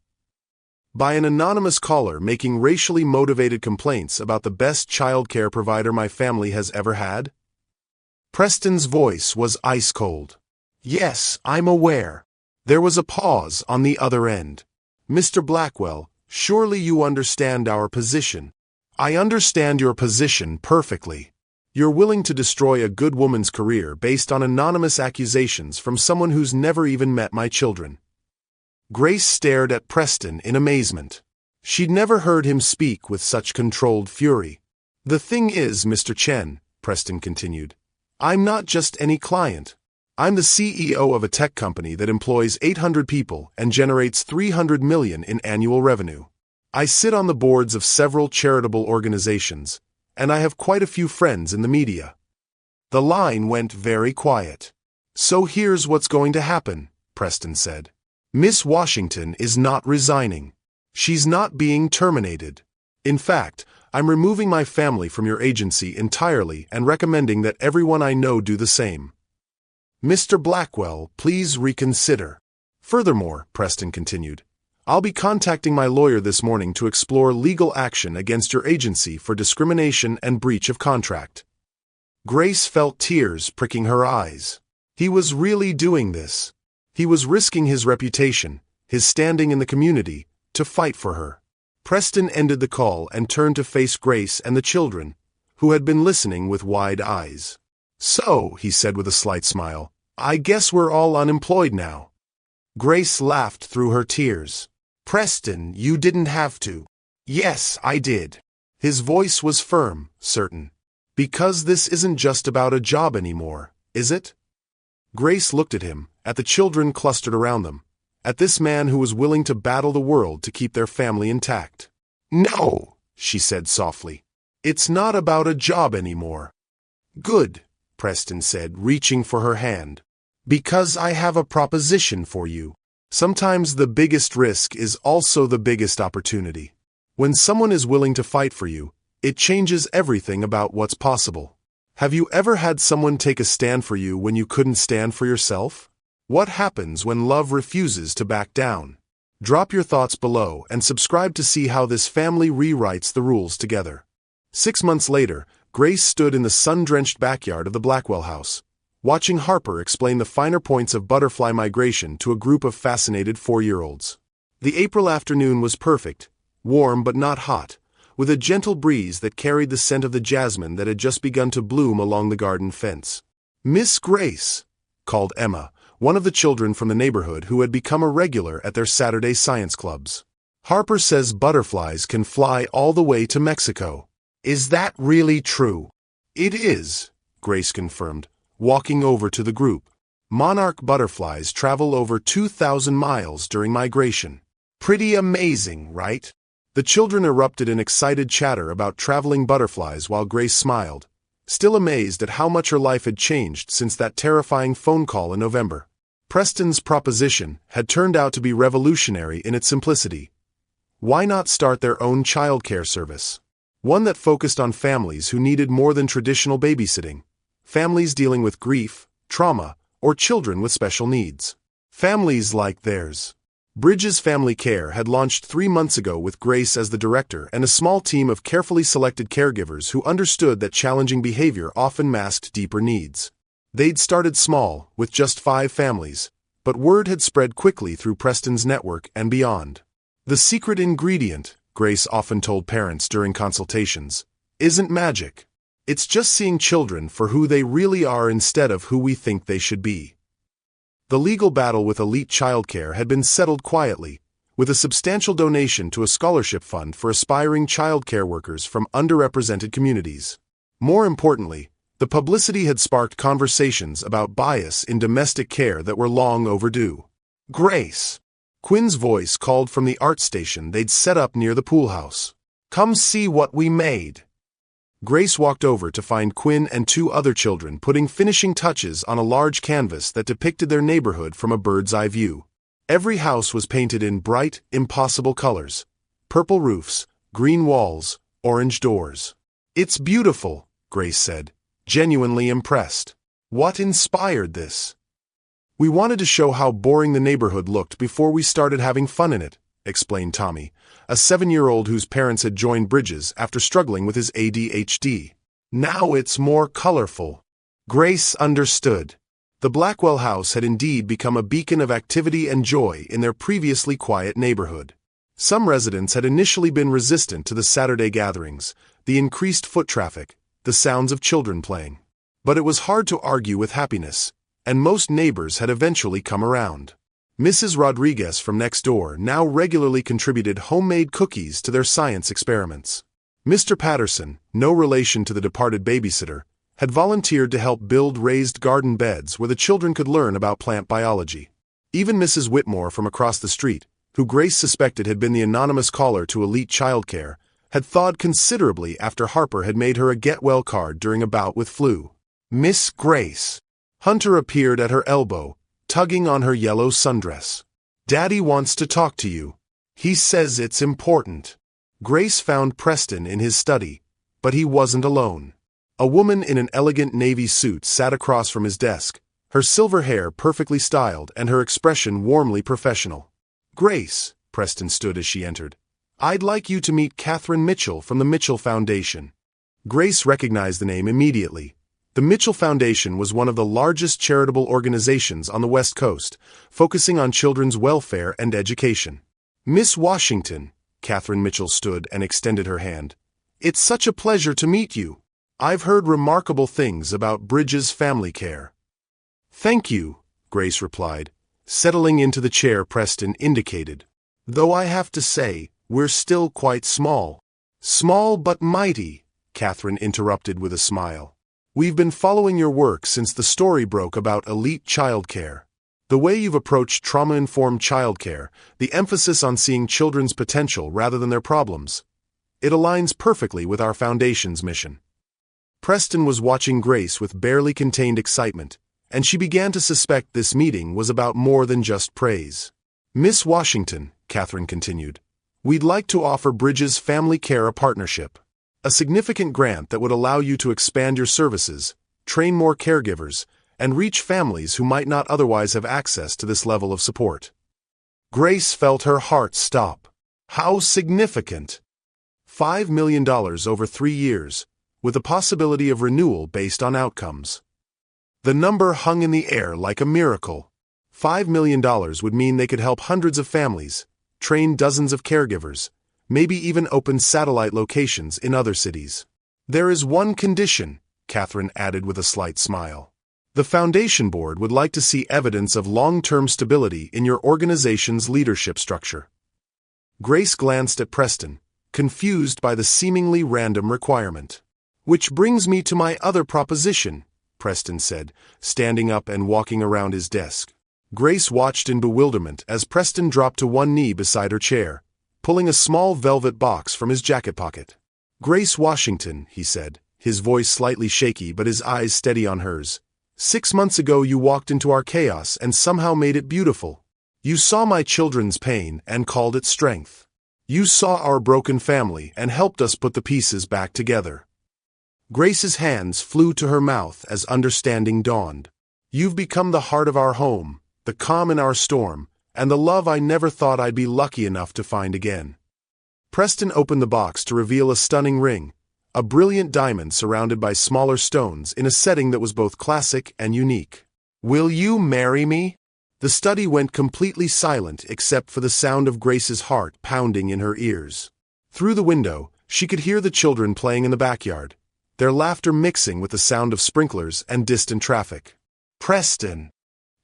S1: an anonymous caller making racially motivated complaints about the best childcare provider my family has ever had." Preston's voice was ice-cold. "Yes, I'm aware." There was a pause on the other end. "Mr. Blackwell, surely you understand our position." "I understand your position perfectly. You're willing to destroy a good woman's career based on anonymous accusations from someone who's never even met my children." Grace stared at Preston in amazement. She'd never heard him speak with such controlled fury. "The thing is, Mr. Chen," Preston continued, "I'm not just any client. I'm the CEO of a tech company that employs 800 people and generates $300 million in annual revenue. I sit on the boards of several charitable organizations, and I have quite a few friends in the media." The line went very quiet. "So here's what's going to happen," Preston said. "Miss Washington is not resigning. She's not being terminated. In fact, I'm removing my family from your agency entirely and recommending that everyone I know do the same. Mr. Blackwell, please reconsider." "Furthermore," Preston continued, "I'll be contacting my lawyer this morning to explore legal action against your agency for discrimination and breach of contract." Grace felt tears pricking her eyes. He was really doing this. He was risking his reputation, his standing in the community, to fight for her. Preston ended the call and turned to face Grace and the children, who had been listening with wide eyes. "So," he said with a slight smile, "I guess we're all unemployed now." Grace laughed through her tears. "Preston, you didn't have to." "Yes, I did." His voice was firm, certain. "Because this isn't just about a job anymore, is it?" Grace looked at him, at the children clustered around them, at this man who was willing to battle the world to keep their family intact. "No," she said softly. "It's not about a job anymore." "Good," Preston said, reaching for her hand. "Because I have a proposition for you. Sometimes the biggest risk is also the biggest opportunity. When someone is willing to fight for you, it changes everything about what's possible. Have you ever had someone take a stand for you when you couldn't stand for yourself? What happens when love refuses to back down? Drop your thoughts below and subscribe to see how this family rewrites the rules together. 6 months later, Grace stood in the sun-drenched backyard of the Blackwell house, watching Harper explain the finer points of butterfly migration to a group of fascinated 4-year-olds. The April afternoon was perfect, warm but not hot, with a gentle breeze that carried the scent of the jasmine that had just begun to bloom along the garden fence. "Miss Grace," called Emma, one of the children from the neighborhood who had become a regular at their Saturday science clubs. "Harper says butterflies can fly all the way to Mexico. Is that really true?" "It is," Grace confirmed, walking over to the group. "Monarch butterflies travel over 2,000 miles during migration. Pretty amazing, right?" The children erupted in excited chatter about traveling butterflies while Grace smiled, still amazed at how much her life had changed since that terrifying phone call in November. Preston's proposition had turned out to be revolutionary in its simplicity. Why not start their own childcare service? One that focused on families who needed more than traditional babysitting, families dealing with grief, trauma, or children with special needs. Families like theirs. Bridges Family Care had launched 3 months ago with Grace as the director and a small team of carefully selected caregivers who understood that challenging behavior often masked deeper needs. They'd started small, with just 5 families, but word had spread quickly through Preston's network and beyond. "The secret ingredient," Grace often told parents during consultations, "isn't magic. It's just seeing children for who they really are instead of who we think they should be." The legal battle with elite childcare had been settled quietly, with a substantial donation to a scholarship fund for aspiring childcare workers from underrepresented communities. More importantly, the publicity had sparked conversations about bias in domestic care that were long overdue. "Grace," Quinn's voice called from the art station they'd set up near the pool house. "Come see what we made." Grace walked over to find Quinn and 2 other children putting finishing touches on a large canvas that depicted their neighborhood from a bird's-eye view. Every house was painted in bright, impossible colors: purple roofs, green walls, orange doors. "It's beautiful," Grace said, genuinely impressed. "What inspired this?" "We wanted to show how boring the neighborhood looked before we started having fun in it," explained Tommy, a 7-year-old whose parents had joined Bridges after struggling with his ADHD. "Now it's more colorful." Grace understood. The Blackwell house had indeed become a beacon of activity and joy in their previously quiet neighborhood. Some residents had initially been resistant to the Saturday gatherings, the increased foot traffic, the sounds of children playing. But it was hard to argue with happiness, and most neighbors had eventually come around. Mrs. Rodriguez from next door now regularly contributed homemade cookies to their science experiments. Mr. Patterson, no relation to the departed babysitter, had volunteered to help build raised garden beds where the children could learn about plant biology. Even Mrs. Whitmore from across the street, who Grace suspected had been the anonymous caller to elite childcare, had thawed considerably after Harper had made her a get-well card during a bout with flu. "Miss Grace." Hunter appeared at her elbow, tugging on her yellow sundress. "Daddy wants to talk to you. He says it's important." Grace found Preston in his study, but he wasn't alone. A woman in an elegant navy suit sat across from his desk, her silver hair perfectly styled and her expression warmly professional. "Grace," Preston stood as she entered, "I'd like you to meet Catherine Mitchell from the Mitchell Foundation." Grace recognized the name immediately. The Mitchell Foundation was one of the largest charitable organizations on the West Coast, focusing on children's welfare and education. Miss Washington, Catherine Mitchell stood and extended her hand. It's such a pleasure to meet you. I've heard remarkable things about Bridges Family Care. Thank you, Grace replied, settling into the chair Preston indicated. Though I have to say, we're still quite small. Small but mighty, Catherine interrupted with a smile. We've been following your work since the story broke about elite childcare. The way you've approached trauma-informed childcare, the emphasis on seeing children's potential rather than their problems. It aligns perfectly with our foundation's mission. Preston was watching Grace with barely contained excitement, and she began to suspect this meeting was about more than just praise. Miss Washington, Catherine continued, we'd like to offer Bridges Family Care a partnership. A significant grant that would allow you to expand your services, train more caregivers, and reach families who might not otherwise have access to this level of support. Grace felt her heart stop. How significant! $5 million over 3 years, with a possibility of renewal based on outcomes. The number hung in the air like a miracle. $5 million would mean they could help hundreds of families, train dozens of caregivers, maybe even open satellite locations in other cities. There is one condition, Catherine added with a slight smile. The Foundation Board would like to see evidence of long-term stability in your organization's leadership structure. Grace glanced at Preston, confused by the seemingly random requirement. Which brings me to my other proposition, Preston said, standing up and walking around his desk. Grace watched in bewilderment as Preston dropped to one knee beside her chair, pulling a small velvet box from his jacket pocket. Grace Washington, he said, his voice slightly shaky but his eyes steady on hers. 6 months ago you walked into our chaos and somehow made it beautiful. You saw my children's pain and called it strength. You saw our broken family and helped us put the pieces back together. Grace's hands flew to her mouth as understanding dawned. You've become the heart of our home, the calm in our storm, and the love I never thought I'd be lucky enough to find again. Preston opened the box to reveal a stunning ring, a brilliant diamond surrounded by smaller stones in a setting that was both classic and unique. Will you marry me? The study went completely silent except for the sound of Grace's heart pounding in her ears. Through the window, she could hear the children playing in the backyard, their laughter mixing with the sound of sprinklers and distant traffic. Preston!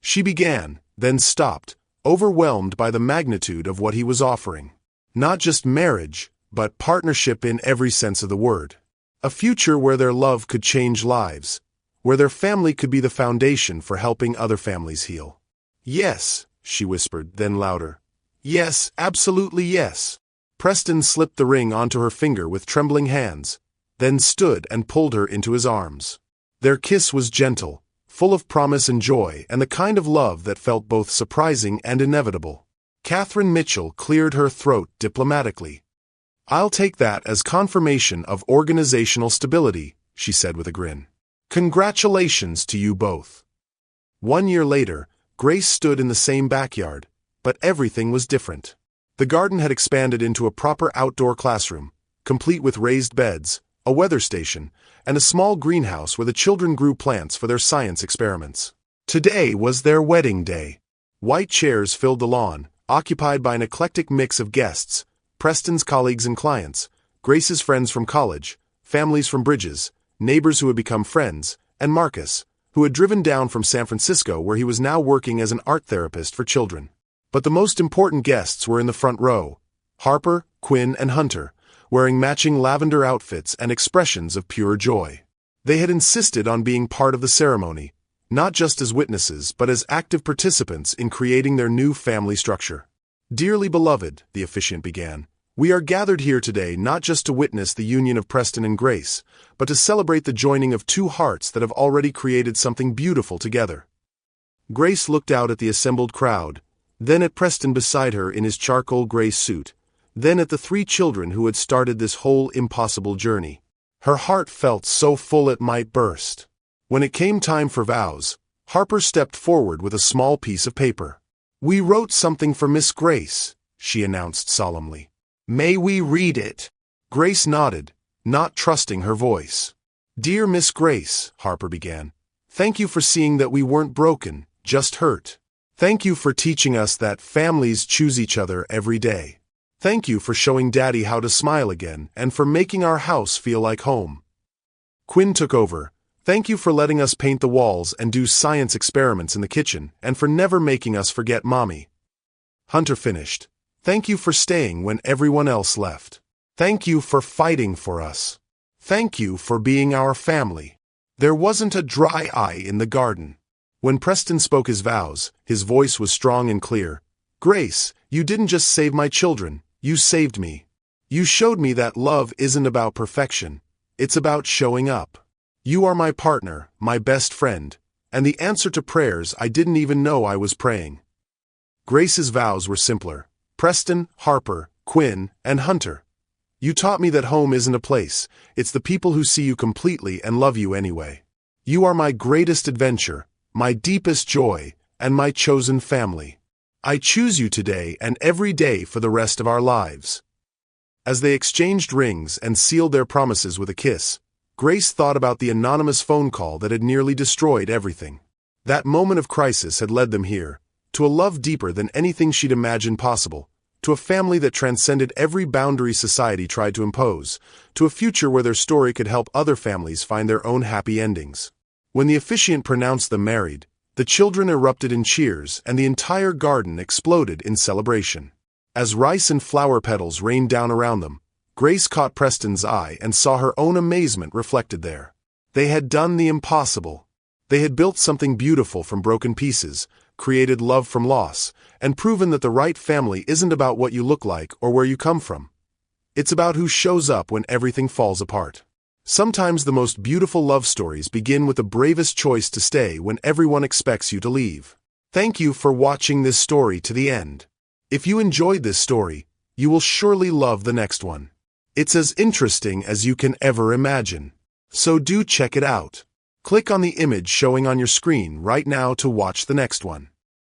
S1: She began, then stopped, overwhelmed by the magnitude of what he was offering. Not just marriage, but partnership in every sense of the word. A future where their love could change lives, where their family could be the foundation for helping other families heal. Yes, she whispered, then louder. Yes, absolutely yes. Preston slipped the ring onto her finger with trembling hands, then stood and pulled her into his arms. Their kiss was gentle, full of promise and joy, and the kind of love that felt both surprising and inevitable. Catherine Mitchell cleared her throat diplomatically. I'll take that as confirmation of organizational stability, she said with a grin. Congratulations to you both. 1 year later, Grace stood in the same backyard, but everything was different. The garden had expanded into a proper outdoor classroom, complete with raised beds, a weather station, and a small greenhouse where the children grew plants for their science experiments. Today was their wedding day. White chairs filled the lawn, occupied by an eclectic mix of guests, Preston's colleagues and clients, Grace's friends from college, families from Bridges, neighbors who had become friends, and Marcus, who had driven down from San Francisco where he was now working as an art therapist for children. But the most important guests were in the front row, Harper, Quinn, and Hunter, wearing matching lavender outfits and expressions of pure joy. They had insisted on being part of the ceremony, not just as witnesses but as active participants in creating their new family structure. Dearly beloved, the officiant began, we are gathered here today not just to witness the union of Preston and Grace, but to celebrate the joining of two hearts that have already created something beautiful together. Grace looked out at the assembled crowd, then at Preston beside her in his charcoal gray suit, then at the 3 children who had started this whole impossible journey. Her heart felt so full it might burst. When it came time for vows, Harper stepped forward with a small piece of paper. We wrote something for Miss Grace, she announced solemnly. May we read it? Grace nodded, not trusting her voice. "Dear Miss Grace," Harper began, "thank you for seeing that we weren't broken, just hurt. Thank you for teaching us that families choose each other every day. Thank you for showing Daddy how to smile again and for making our house feel like home." Quinn took over. "Thank you for letting us paint the walls and do science experiments in the kitchen and for never making us forget Mommy." Hunter finished. "Thank you for staying when everyone else left. Thank you for fighting for us. Thank you for being our family." There wasn't a dry eye in the garden. When Preston spoke his vows, his voice was strong and clear. "Grace, you didn't just save my children, you saved me. You showed me that love isn't about perfection, it's about showing up. You are my partner, my best friend, and the answer to prayers I didn't even know I was praying." Grace's vows were simpler. "Preston, Harper, Quinn, and Hunter. You taught me that home isn't a place, it's the people who see you completely and love you anyway. You are my greatest adventure, my deepest joy, and my chosen family. I choose you today and every day for the rest of our lives." As they exchanged rings and sealed their promises with a kiss, Grace thought about the anonymous phone call that had nearly destroyed everything. That moment of crisis had led them here, to a love deeper than anything she'd imagined possible, to a family that transcended every boundary society tried to impose, to a future where their story could help other families find their own happy endings. When the officiant pronounced them married, the children erupted in cheers and the entire garden exploded in celebration. As rice and flower petals rained down around them, Grace caught Preston's eye and saw her own amazement reflected there. They had done the impossible. They had built something beautiful from broken pieces, created love from loss, and proven that the right family isn't about what you look like or where you come from. It's about who shows up when everything falls apart. Sometimes the most beautiful love stories begin with the bravest choice to stay when everyone expects you to leave. Thank you for watching this story to the end. If you enjoyed this story, you will surely love the next one. It's as interesting as you can ever imagine. So do check it out. Click on the image showing on your screen right now to watch the next one.